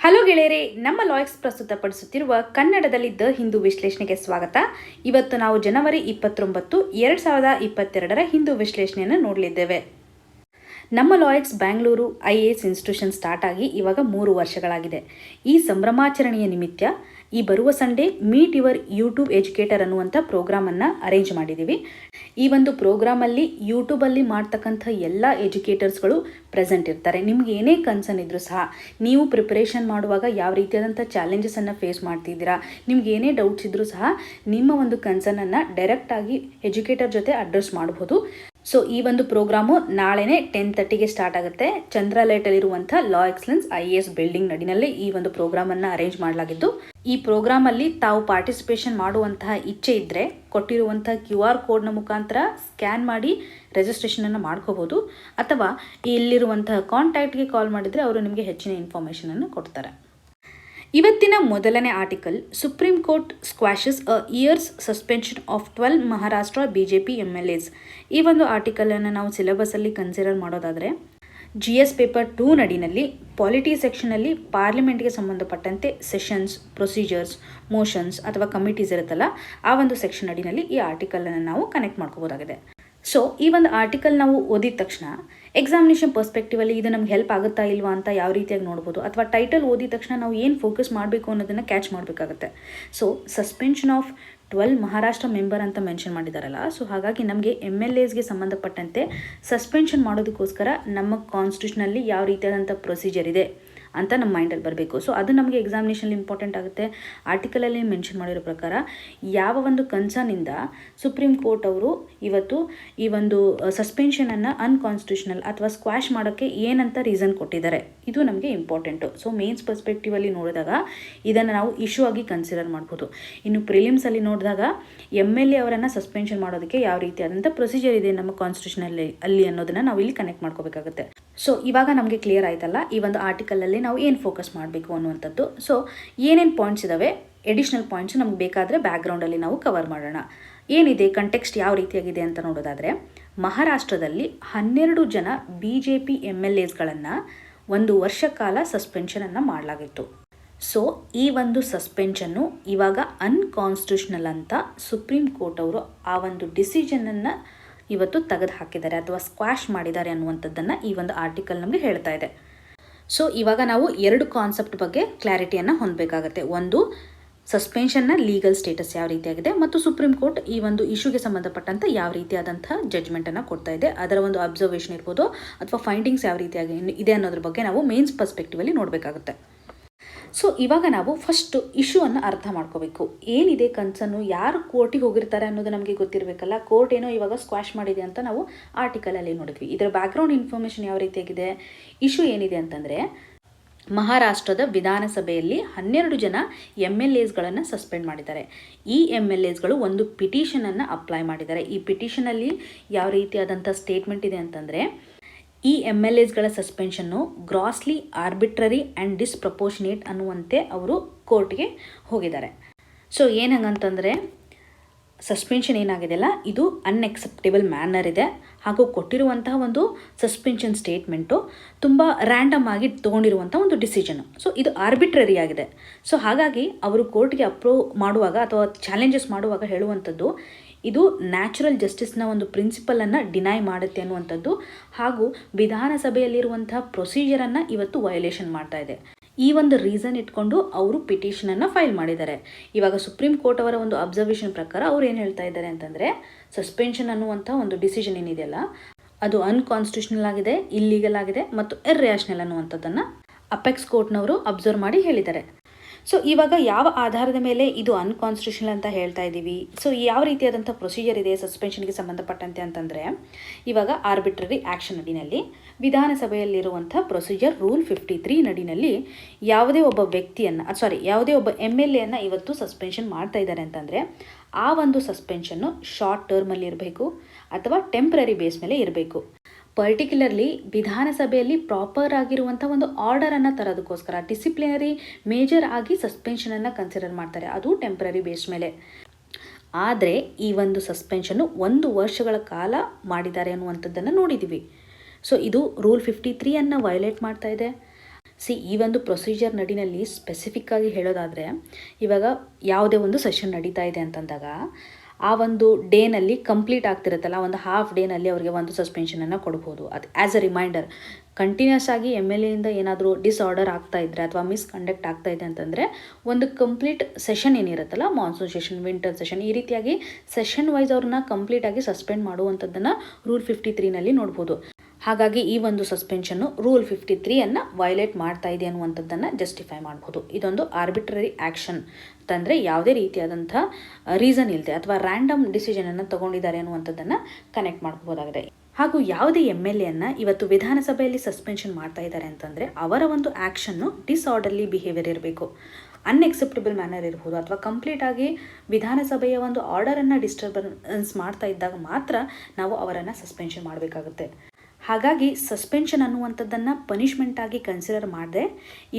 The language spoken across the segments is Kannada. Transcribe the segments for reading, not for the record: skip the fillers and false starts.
ಹಲೋ ಗೆಳೆಯರೇ, ನಮ್ಮ ಲಾಯಕ್ಸ್ ಪ್ರಸ್ತುತಪಡಿಸುತ್ತಿರುವ ಕನ್ನಡದಲ್ಲಿ ದ ಹಿಂದೂ ವಿಶ್ಲೇಷಣೆಗೆ ಸ್ವಾಗತ. ಇವತ್ತು ನಾವು ಜನವರಿ 29, 2022 ಹಿಂದೂ ವಿಶ್ಲೇಷಣೆಯನ್ನು ನೋಡಲಿದ್ದೇವೆ. ನಮ್ಮ ಲಾಯಕ್ಸ್ ಬ್ಯಾಂಗ್ಳೂರು IAS ಇನ್ಸ್ಟಿಟ್ಯೂಷನ್ ಸ್ಟಾರ್ಟ್ ಆಗಿ ಇವಾಗ 3 ವರ್ಷಗಳಾಗಿದೆ. ಈ ಸಂಭ್ರಮಾಚರಣೆಯ ನಿಮಿತ್ತ ಈ ಬರುವ Sunday meet your YouTube educator ಅನ್ನುವಂಥ ಪ್ರೋಗ್ರಾಮನ್ನು ಅರೇಂಜ್ ಮಾಡಿದ್ದೀವಿ. ಈ ಒಂದು ಪ್ರೋಗ್ರಾಮಲ್ಲಿ ಯೂಟ್ಯೂಬಲ್ಲಿ ಮಾಡ್ತಕ್ಕಂಥ ಎಲ್ಲ ಎಜುಕೇಟರ್ಸ್ಗಳು ಪ್ರೆಸೆಂಟ್ ಇರ್ತಾರೆ. ನಿಮ್ಗೆ ಏನೇ ಕನ್ಸರ್ನ್ ಇದ್ರೂ ಸಹ ನೀವು ಪ್ರಿಪರೇಷನ್ ಮಾಡುವಾಗ ಯಾವ ರೀತಿಯಾದಂಥ ಚಾಲೆಂಜಸನ್ನು ಫೇಸ್ ಮಾಡ್ತಿದ್ದೀರಾ, ನಿಮ್ಗೆ ಏನೇ ಡೌಟ್ಸ್ ಇದ್ರೂ ಸಹ ನಿಮ್ಮ ಒಂದು ಕನ್ಸರ್ನನ್ನು ಡೈರೆಕ್ಟಾಗಿ ಎಜುಕೇಟರ್ ಜೊತೆ ಅಡ್ರೆಸ್ ಮಾಡಬಹುದು. ಸೊ ಈ ಒಂದು ಪ್ರೋಗ್ರಾಮು ನಾಳೆನೇ 10:30ಗೆ ಸ್ಟಾರ್ಟ್ ಆಗುತ್ತೆ. ಚಂದ್ರಲೇಟಲ್ಲಿರುವಂಥ ಲಾ ಎಕ್ಸಲೆನ್ಸ್ IAS ಬಿಲ್ಡಿಂಗ್ ನಡಿನಲ್ಲಿ ಈ ಒಂದು ಪ್ರೋಗ್ರಾಮನ್ನು ಅರೇಂಜ್ ಮಾಡಲಾಗಿದ್ದು, ಈ ಪ್ರೋಗ್ರಾಮಲ್ಲಿ ತಾವು ಪಾರ್ಟಿಸಿಪೇಷನ್ ಮಾಡುವಂತಹ ಇಚ್ಛೆ ಇದ್ದರೆ ಕೊಟ್ಟಿರುವಂಥ QR ಕೋಡ್ನ ಮುಖಾಂತರ ಸ್ಕ್ಯಾನ್ ಮಾಡಿ ರಿಜಿಸ್ಟ್ರೇಷನನ್ನು ಮಾಡ್ಕೋಬೋದು, ಅಥವಾ ಇಲ್ಲಿರುವಂತಹ ಕಾಂಟ್ಯಾಕ್ಟ್ಗೆ ಕಾಲ್ ಮಾಡಿದರೆ ಅವರು ನಿಮಗೆ ಹೆಚ್ಚಿನ ಇನ್ಫಾರ್ಮೇಷನನ್ನು ಕೊಡ್ತಾರೆ. ಇವತ್ತಿನ ಮೊದಲನೇ article, supreme court squashes a years suspension of 12 Maharashtra BJP MLAs. ಈ ಒಂದು ಆರ್ಟಿಕಲನ್ನು ನಾವು ಸಿಲೆಬಸಲ್ಲಿ ಕನ್ಸಿಡರ್ ಮಾಡೋದಾದರೆ GS ಪೇಪರ್ 2 ನಡಿನಲ್ಲಿ ಪಾಲಿಟಿ ಸೆಕ್ಷನಲ್ಲಿ ಪಾರ್ಲಿಮೆಂಟ್ಗೆ ಸಂಬಂಧಪಟ್ಟಂತೆ ಸೆಷನ್ಸ್, ಪ್ರೊಸೀಜರ್ಸ್, ಮೋಷನ್ಸ್ ಅಥವಾ ಕಮಿಟೀಸ್ ಇರುತ್ತಲ್ಲ, ಆ ಒಂದು ಸೆಕ್ಷನ್ ಅಡಿನಲ್ಲಿ ಈ ಆರ್ಟಿಕಲನ್ನು ನಾವು ಕನೆಕ್ಟ್ ಮಾಡ್ಕೋಬೋದಾಗಿದೆ. ಸೊ ಈ ಒಂದು ಆರ್ಟಿಕಲ್ ನಾವು ಓದಿದ ತಕ್ಷಣ ಎಕ್ಸಾಮಿನೇಷನ್ ಪರ್ಸ್ಪೆಕ್ಟಿವಲ್ಲಿ ಇದು ನಮ್ಗೆ ಹೆಲ್ಪ್ ಆಗುತ್ತಾ ಇಲ್ವಾ ಅಂತ ಯಾವ ರೀತಿಯಾಗಿ ನೋಡ್ಬೋದು, ಅಥವಾ ಟೈಟಲ್ ಓದಿದ ತಕ್ಷಣ ನಾವು ಏನು ಫೋಕಸ್ ಮಾಡಬೇಕು ಅನ್ನೋದನ್ನು ಕ್ಯಾಚ್ ಮಾಡಬೇಕಾಗುತ್ತೆ. So suspension of 12 Maharashtra member ಅಂತ ಮೆನ್ಷನ್ ಮಾಡಿದಾರಲ್ಲ, ಸೊ ಹಾಗಾಗಿ ನಮಗೆ MLAsಗೆ ಸಂಬಂಧಪಟ್ಟಂತೆ ಸಸ್ಪೆನ್ಷನ್ ಮಾಡೋದಕ್ಕೋಸ್ಕರ ನಮ್ಮ ಕಾನ್ಸ್ಟಿಟ್ಯೂಷನಲ್ಲಿ ಯಾವ ರೀತಿಯಾದಂಥ ಪ್ರೊಸೀಜರ್ ಇದೆ ಅಂತ ನಮ್ಮ ಮೈಂಡಲ್ಲಿ ಬರಬೇಕು. ಸೊ ಅದು ನಮಗೆ ಎಕ್ಸಾಮಿನೇಷನಲ್ಲಿ ಇಂಪಾರ್ಟೆಂಟ್ ಆಗುತ್ತೆ. ಆರ್ಟಿಕಲಲ್ಲಿ ಮೆನ್ಷನ್ ಮಾಡಿರೋ ಪ್ರಕಾರ ಯಾವ ಒಂದು ಕನ್ಸರ್ನಿಂದ ಸುಪ್ರೀಂ ಕೋರ್ಟ್ ಅವರು ಇವತ್ತು ಈ ಒಂದು ಸಸ್ಪೆನ್ಷನನ್ನು ಅನ್ಕಾನ್ಸ್ಟಿಟ್ಯೂಷನಲ್ ಅಥವಾ ಸ್ಕ್ವಾಶ್ ಮಾಡೋಕ್ಕೆ ಏನಂತ ರೀಸನ್ ಕೊಟ್ಟಿದ್ದಾರೆ, ಇದು ನಮಗೆ ಇಂಪಾರ್ಟೆಂಟು. ಸೊ ಮೇನ್ಸ್ ಪರ್ಸ್ಪೆಕ್ಟಿವಲ್ಲಿ ನೋಡಿದಾಗ ಇದನ್ನು ನಾವು ಇಶ್ಯೂ ಆಗಿ ಕನ್ಸಿಡರ್ ಮಾಡ್ಬೋದು. ಇನ್ನು ಪ್ರಿಲಿಮ್ಸಲ್ಲಿ ನೋಡಿದಾಗ MLA ಅವರನ್ನು ಸಸ್ಪೆನ್ಷನ್ ಮಾಡೋದಕ್ಕೆ ಯಾವ ರೀತಿಯಾದಂಥ ಪ್ರೊಸೀಜರ್ ಇದೆ ನಮ್ಮ ಕಾನ್ಸ್ಟಿಟ್ಯೂಷನಲ್ಲಿ ಅಲ್ಲಿ ಅನ್ನೋದನ್ನು ನಾವು ಇಲ್ಲಿ ಕನೆಕ್ಟ್ ಮಾಡ್ಕೋಬೇಕಾಗುತ್ತೆ. ಸೊ ಇವಾಗ ನಮಗೆ ಕ್ಲಿಯರ್ ಆಯ್ತಲ್ಲ ಈ ಒಂದು ಆರ್ಟಿಕಲಲ್ಲಿ ನಾವು ಏನು ಫೋಕಸ್ ಮಾಡಬೇಕು ಅನ್ನುವಂಥದ್ದು. ಸೊ ಏನೇನು ಪಾಯಿಂಟ್ಸ್ ಇದ್ದಾವೆ, ಎಡಿಷ್ನಲ್ ಪಾಯಿಂಟ್ಸ್ ನಮ್ಗೆ ಬೇಕಾದರೆ ಬ್ಯಾಕ್ಗ್ರೌಂಡಲ್ಲಿ ನಾವು ಕವರ್ ಮಾಡೋಣ. ಏನಿದೆ ಕಂಟೆಕ್ಸ್ಟ್ ಯಾವ ರೀತಿಯಾಗಿದೆ ಅಂತ ನೋಡೋದಾದರೆ, ಮಹಾರಾಷ್ಟ್ರದಲ್ಲಿ 12 ಜನ BJP MLAsಗಳನ್ನು 1 ವರ್ಷ ಕಾಲ ಸಸ್ಪೆನ್ಷನನ್ನು ಮಾಡಲಾಗಿತ್ತು. ಸೊ ಈ ಒಂದು ಸಸ್ಪೆನ್ಷನ್ನು ಇವಾಗ ಅನ್ಕಾನ್ಸ್ಟಿಟ್ಯೂಷನಲ್ ಅಂತ ಸುಪ್ರೀಂ ಕೋರ್ಟ್ ಅವರು ಆ ಒಂದು ಡಿಸಿಷನನ್ನು ಇವತ್ತು ತೆಗೆದು ಹಾಕಿದ್ದಾರೆ ಅಥವಾ ಸ್ಕ್ವಾಶ್ ಮಾಡಿದ್ದಾರೆ ಅನ್ನುವಂಥದ್ದನ್ನು ಈ ಒಂದು ಆರ್ಟಿಕಲ್ ನಮಗೆ ಹೇಳ್ತಾ ಇದೆ. ಸೊ ಇವಾಗ ನಾವು 2 ಕಾನ್ಸೆಪ್ಟ್ ಬಗ್ಗೆ ಕ್ಲಾರಿಟಿಯನ್ನು ಹೊಂದಬೇಕಾಗತ್ತೆ. ಒಂದು, ಸಸ್ಪೆನ್ಷನ್ನ ಲೀಗಲ್ ಸ್ಟೇಟಸ್ ಯಾವ ರೀತಿಯಾಗಿದೆ, ಮತ್ತು ಸುಪ್ರೀಂ ಕೋರ್ಟ್ ಈ ಒಂದು ಇಶ್ಯೂಗೆ ಸಂಬಂಧಪಟ್ಟಂಥ ಯಾವ ರೀತಿಯಾದಂಥ ಜಡ್ಜ್ಮೆಂಟನ್ನು ಕೊಡ್ತಾ ಇದೆ, ಅದರ ಒಂದು ಅಬ್ಸರ್ವೇಷನ್ ಇರ್ಬೋದು ಅಥವಾ ಫೈಂಡಿಂಗ್ಸ್ ಯಾವ ರೀತಿಯಾಗಿ ಇದೆ ಅನ್ನೋದ್ರ ಬಗ್ಗೆ ನಾವು ಮೇನ್ಸ್ ಪರ್ಸ್ಪೆಕ್ಟಿವಲ್ಲಿ ನೋಡಬೇಕಾಗುತ್ತೆ. ಸೊ ಇವಾಗ ನಾವು ಫಸ್ಟ್ ಇಶ್ಯೂವನ್ನು ಅರ್ಥ ಮಾಡ್ಕೋಬೇಕು. ಏನಿದೆ ಕನ್ಸರ್ನು, ಯಾರು ಕೋರ್ಟಿಗೆ ಹೋಗಿರ್ತಾರೆ ಅನ್ನೋದು ನಮಗೆ ಗೊತ್ತಿರಬೇಕಲ್ಲ. ಕೋರ್ಟ್ ಏನೋ ಇವಾಗ ಸ್ಕ್ವಾಶ್ ಮಾಡಿದೆ ಅಂತ ನಾವು ಆರ್ಟಿಕಲಲ್ಲಿ ನೋಡಿದ್ವಿ. ಇದರ ಬ್ಯಾಕ್ಗ್ರೌಂಡ್ ಇನ್ಫಾರ್ಮೇಷನ್ ಯಾವ ರೀತಿಯಾಗಿದೆ, ಇಶ್ಯೂ ಏನಿದೆ ಅಂತಂದರೆ, ಮಹಾರಾಷ್ಟ್ರದ ವಿಧಾನಸಭೆಯಲ್ಲಿ 12 ಜನ MLAsಗಳನ್ನು ಸಸ್ಪೆಂಡ್ ಮಾಡಿದ್ದಾರೆ. ಈ MLAsಗಳು ಒಂದು ಪಿಟಿಷನನ್ನು ಅಪ್ಲೈ ಮಾಡಿದ್ದಾರೆ. ಈ ಪಿಟಿಷನಲ್ಲಿ ಯಾವ ರೀತಿಯಾದಂಥ ಸ್ಟೇಟ್ಮೆಂಟ್ ಇದೆ ಅಂತಂದರೆ, ಈ MLAsಗಳ ಸಸ್ಪೆನ್ಷನ್ನು ಗ್ರಾಸ್ಲಿ ಆರ್ಬಿಟ್ರರಿ ಆ್ಯಂಡ್ ಡಿಸ್ಪ್ರಪೋರ್ಷನೇಟ್ ಅನ್ನುವಂತೆ ಅವರು ಕೋರ್ಟ್ಗೆ ಹೋಗಿದ್ದಾರೆ. ಸೊ ಏನಂತಂದರೆ, ಸಸ್ಪೆನ್ಷನ್ ಏನಾಗಿದೆಯಲ್ಲ ಇದು ಅನ್ಎಕ್ಸೆಪ್ಟೇಬಲ್ ಮ್ಯಾನರ್ ಇದೆ, ಹಾಗೂ ಕೊಟ್ಟಿರುವಂತಹ ಒಂದು ಸಸ್ಪೆನ್ಷನ್ ಸ್ಟೇಟ್ಮೆಂಟು ತುಂಬ ರ್ಯಾಂಡಮ್ ಆಗಿ ತೊಗೊಂಡಿರುವಂಥ ಒಂದು ಡಿಸಿಷನು. ಸೊ ಇದು ಆರ್ಬಿಟ್ರರಿ ಆಗಿದೆ. ಸೊ ಹಾಗಾಗಿ ಅವರು ಕೋರ್ಟ್ಗೆ ಅಪ್ರೂವ್ ಮಾಡುವಾಗ ಅಥವಾ ಚಾಲೆಂಜಸ್ ಮಾಡುವಾಗ ಹೇಳುವಂಥದ್ದು, ಇದು ನ್ಯಾಚುರಲ್ ಜಸ್ಟಿಸ್ನ ಒಂದು ಪ್ರಿನ್ಸಿಪಲನ್ನು ಡಿನೈ ಮಾಡುತ್ತೆ ಅನ್ನುವಂಥದ್ದು, ಹಾಗೂ ವಿಧಾನಸಭೆಯಲ್ಲಿರುವಂತಹ ಪ್ರೊಸೀಜರನ್ನು ಇವತ್ತು ವಯೋಲೇಷನ್ ಮಾಡ್ತಾ ಇದೆ. ಈ ಒಂದು ರೀಸನ್ ಇಟ್ಕೊಂಡು ಅವರು ಪಿಟಿಷನನ್ನು ಫೈಲ್ ಮಾಡಿದ್ದಾರೆ. ಇವಾಗ ಸುಪ್ರೀಂ ಕೋರ್ಟ್ ಅವರ ಒಂದು ಅಬ್ಸರ್ವೇಷನ್ ಪ್ರಕಾರ ಅವ್ರು ಏನು ಹೇಳ್ತಾ ಇದ್ದಾರೆ ಅಂತಂದರೆ, ಸಸ್ಪೆನ್ಷನ್ ಅನ್ನುವಂಥ ಒಂದು ಡಿಸಿಷನ್ ಏನಿದೆಯಲ್ಲ ಅದು ಅನ್ಕಾನ್ಸ್ಟಿಟ್ಯೂಷನಲ್ ಆಗಿದೆ, ಇಲ್ಲೀಗಲ್ ಆಗಿದೆ ಮತ್ತು ಇರ್ರ್ಯಾಷನಲ್ ಅನ್ನುವಂಥದ್ದನ್ನು ಅಪೆಕ್ಸ್ ಕೋರ್ಟ್ನವರು ಅಬ್ಸರ್ವ್ ಮಾಡಿ ಹೇಳಿದ್ದಾರೆ. ಸೊ ಇವಾಗ ಯಾವ ಆಧಾರದ ಮೇಲೆ ಇದು ಅನ್ಕಾನ್ಸ್ಟಿಟ್ಯೂಷನಲ್ ಅಂತ ಹೇಳ್ತಾ ಇದ್ದೀವಿ, ಸೊ ಯಾವ ರೀತಿಯಾದಂಥ ಪ್ರೊಸೀಜರ್ ಇದೆ ಸಸ್ಪೆನ್ಷನ್ಗೆ ಸಂಬಂಧಪಟ್ಟಂತೆ ಅಂತಂದರೆ, ಇವಾಗ ಆರ್ಬಿಟ್ರರಿ ಆ್ಯಕ್ಷನ್ ನಡಿನಲ್ಲಿ ವಿಧಾನಸಭೆಯಲ್ಲಿರುವಂಥ ಪ್ರೊಸೀಜರ್ ರೂಲ್ 53 ನಡಿನಲ್ಲಿ ಯಾವುದೇ ಒಬ್ಬ ಯಾವುದೇ ಒಬ್ಬ MLAಯನ್ನು ಇವತ್ತು ಸಸ್ಪೆನ್ಷನ್ ಮಾಡ್ತಾ ಇದ್ದಾರೆ ಅಂತಂದರೆ, ಆ ಒಂದು ಸಸ್ಪೆನ್ಷನ್ನು ಶಾರ್ಟ್ ಟರ್ಮಲ್ಲಿ ಇರಬೇಕು ಅಥವಾ ಟೆಂಪ್ರರಿ ಬೇಸ್ ಮೇಲೆ ಇರಬೇಕು. ಪರ್ಟಿಕ್ಯುಲರ್ಲಿ ವಿಧಾನಸಭೆಯಲ್ಲಿ ಪ್ರಾಪರ್ ಆಗಿರುವಂಥ ಒಂದು ಆರ್ಡರನ್ನು ತರೋದಕ್ಕೋಸ್ಕರ ಡಿಸಿಪ್ಲಿನರಿ ಮೇಜರ್ ಆಗಿ ಸಸ್ಪೆನ್ಷನನ್ನು ಕನ್ಸಿಡರ್ ಮಾಡ್ತಾರೆ, ಅದು ಟೆಂಪ್ರರಿ ಬೇಸ್ ಮೇಲೆ. ಆದರೆ ಈ ಒಂದು ಸಸ್ಪೆನ್ಷನ್ನು 1 ವರ್ಷಗಳ ಕಾಲ ಮಾಡಿದ್ದಾರೆ ಅನ್ನುವಂಥದ್ದನ್ನು ನೋಡಿದ್ದೀವಿ. ಸೊ ಇದು ರೂಲ್ 53 ವಯೋಲೇಟ್ ಮಾಡ್ತಾ ಇದೆ. ಈ ಒಂದು ಪ್ರೊಸೀಜರ್ ನಡಿನಲ್ಲಿ ಸ್ಪೆಸಿಫಿಕ್ಕಾಗಿ ಹೇಳೋದಾದರೆ, ಇವಾಗ ಯಾವುದೇ ಒಂದು ಸೆಷನ್ ನಡೀತಾ ಇದೆ ಅಂತಂದಾಗ ಆ ಒಂದು ಡೇನಲ್ಲಿ ಕಂಪ್ಲೀಟ್ ಆಗ್ತಿರುತ್ತಲ್ಲ, ಒಂದು ಹಾಫ್ ಡೇನಲ್ಲಿ ಅವರಿಗೆ ಒಂದು ಸಸ್ಪೆನ್ಷನನ್ನು ಕೊಡ್ಬೋದು. ಅದು ಆ್ಯಸ್ ಅ ರಿಮೈಂಡರ್. ಕಂಟಿನ್ಯೂಸ್ ಆಗಿ MLAಯಿಂದ ಏನಾದರೂ ಡಿಸಾರ್ಡರ್ ಆಗ್ತಾ ಇದ್ದರೆ ಅಥವಾ ಮಿಸ್ಕಂಡಕ್ಟ್ ಆಗ್ತಾ ಇದೆ ಅಂತಂದರೆ ಒಂದು ಕಂಪ್ಲೀಟ್ ಸೆಷನ್ ಏನಿರುತ್ತಲ್ಲ, ಮಾನ್ಸೂನ್ ಸೆಷನ್, ವಿಂಟರ್ ಸೆಷನ್, ಈ ರೀತಿಯಾಗಿ ಸೆಷನ್ ವೈಸ್ ಅವ್ರನ್ನ ಕಂಪ್ಲೀಟಾಗಿ ಸಸ್ಪೆಂಡ್ ಮಾಡುವಂಥದ್ದನ್ನು ರೂಲ್ 53ನಲ್ಲಿ ನೋಡ್ಬೋದು. ಹಾಗಾಗಿ ಈ ಒಂದು ಸಸ್ಪೆನ್ಷನ್ನು ರೂಲ್ 53 ವೈಲೇಟ್ ಮಾಡ್ತಾ ಇದೆ ಅನ್ನುವಂಥದ್ದನ್ನು ಜಸ್ಟಿಫೈ ಮಾಡ್ಬೋದು. ಇದೊಂದು ಆರ್ಬಿಟ್ರರಿ ಆ್ಯಕ್ಷನ್ ಅಂತಂದರೆ ಯಾವುದೇ ರೀತಿಯಾದಂಥ ರೀಸನ್ ಇಲ್ಲದೆ ಅಥವಾ ರ್ಯಾಂಡಮ್ ಡಿಸಿಷನನ್ನು ತಗೊಂಡಿದ್ದಾರೆ ಅನ್ನುವಂಥದ್ದನ್ನು ಕನೆಕ್ಟ್ ಮಾಡ್ಕೋಬೋದಾಗಿದೆ. ಹಾಗೂ ಯಾವುದೇ MLA ಇವತ್ತು ವಿಧಾನಸಭೆಯಲ್ಲಿ ಸಸ್ಪೆನ್ಷನ್ ಮಾಡ್ತಾ ಇದ್ದಾರೆ ಅಂತಂದರೆ ಅವರ ಒಂದು ಆ್ಯಕ್ಷನ್ನು ಡಿಸಾರ್ಡರ್ಲಿ ಬಿಹೇವಿಯರ್ ಇರಬೇಕು, ಅನ್ಎಕ್ಸೆಪ್ಟಬಲ್ ಮ್ಯಾನರ್ ಇರ್ಬೋದು, ಅಥವಾ ಕಂಪ್ಲೀಟಾಗಿ ವಿಧಾನಸಭೆಯ ಒಂದು ಆರ್ಡರನ್ನು ಡಿಸ್ಟರ್ಬೆನ್ಸ್ ಮಾಡ್ತಾ ಇದ್ದಾಗ ಮಾತ್ರ ನಾವು ಅವರನ್ನು ಸಸ್ಪೆನ್ಷನ್ ಮಾಡಬೇಕಾಗುತ್ತೆ. ಹಾಗಾಗಿ ಸಸ್ಪೆನ್ಷನ್ ಅನ್ನುವಂಥದ್ದನ್ನು ಪನಿಷ್ಮೆಂಟಾಗಿ ಕನ್ಸಿಡರ್ ಮಾಡದೆ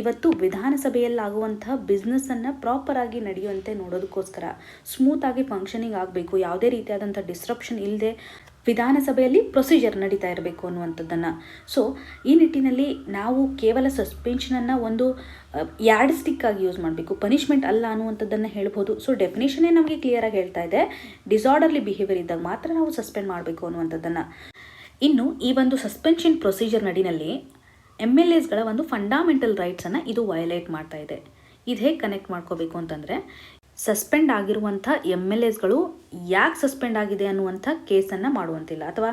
ಇವತ್ತು ವಿಧಾನಸಭೆಯಲ್ಲಾಗುವಂತಹ ಬಿಸ್ನೆಸ್ಸನ್ನು ಪ್ರಾಪರಾಗಿ ನಡೆಯುವಂತೆ ನೋಡೋದಕ್ಕೋಸ್ಕರ ಸ್ಮೂತಾಗಿ ಫಂಕ್ಷನಿಂಗ್ ಆಗಬೇಕು, ಯಾವುದೇ ರೀತಿಯಾದಂಥ ಡಿಸ್ರಪ್ಷನ್ ಇಲ್ಲದೆ ವಿಧಾನಸಭೆಯಲ್ಲಿ ಪ್ರೊಸೀಜರ್ ನಡೀತಾ ಇರಬೇಕು ಅನ್ನುವಂಥದ್ದನ್ನು. ಈ ನಿಟ್ಟಿನಲ್ಲಿ ನಾವು ಕೇವಲ ಸಸ್ಪೆನ್ಷನನ್ನು ಒಂದು ಯಾರ್ಡ್ ಸ್ಟಿಕ್ಕಾಗಿ ಯೂಸ್ ಮಾಡಬೇಕು, ಪನಿಷ್ಮೆಂಟ್ ಅಲ್ಲ ಅನ್ನುವಂಥದ್ದನ್ನು ಹೇಳ್ಬೋದು. ಡೆಫಿನೇಷನ್ನೇ ನಮಗೆ ಕ್ಲಿಯರಾಗಿ ಹೇಳ್ತಾ ಇದೆ, ಡಿಸಾರ್ಡರ್ಲಿ ಬಿಹೇವಿಯರ್ ಇದ್ದಾಗ ಮಾತ್ರ ನಾವು ಸಸ್ಪೆಂಡ್ ಮಾಡಬೇಕು ಅನ್ನುವಂಥದ್ದನ್ನು. ಇನ್ನು ಈ ಒಂದು ಸಸ್ಪೆನ್ಷನ್ ಪ್ರೊಸೀಜರ್ ನಡಿನಲ್ಲಿ MLAಸ್ಗಳ ಒಂದು ಫಂಡಾಮೆಂಟಲ್ ರೈಟ್ಸನ್ನು ಇದು ವಯೋಲೇಟ್ ಮಾಡ್ತಾ ಇದೆ. ಇದು ಹೇಗೆ ಕನೆಕ್ಟ್ ಮಾಡ್ಕೋಬೇಕು ಅಂತಂದರೆ, ಸಸ್ಪೆಂಡ್ ಆಗಿರುವಂಥ MLAಸ್ಗಳು ಯಾಕೆ ಸಸ್ಪೆಂಡ್ ಆಗಿದೆ ಅನ್ನುವಂಥ ಕೇಸನ್ನು ಮಾಡುವಂತಿಲ್ಲ, ಅಥವಾ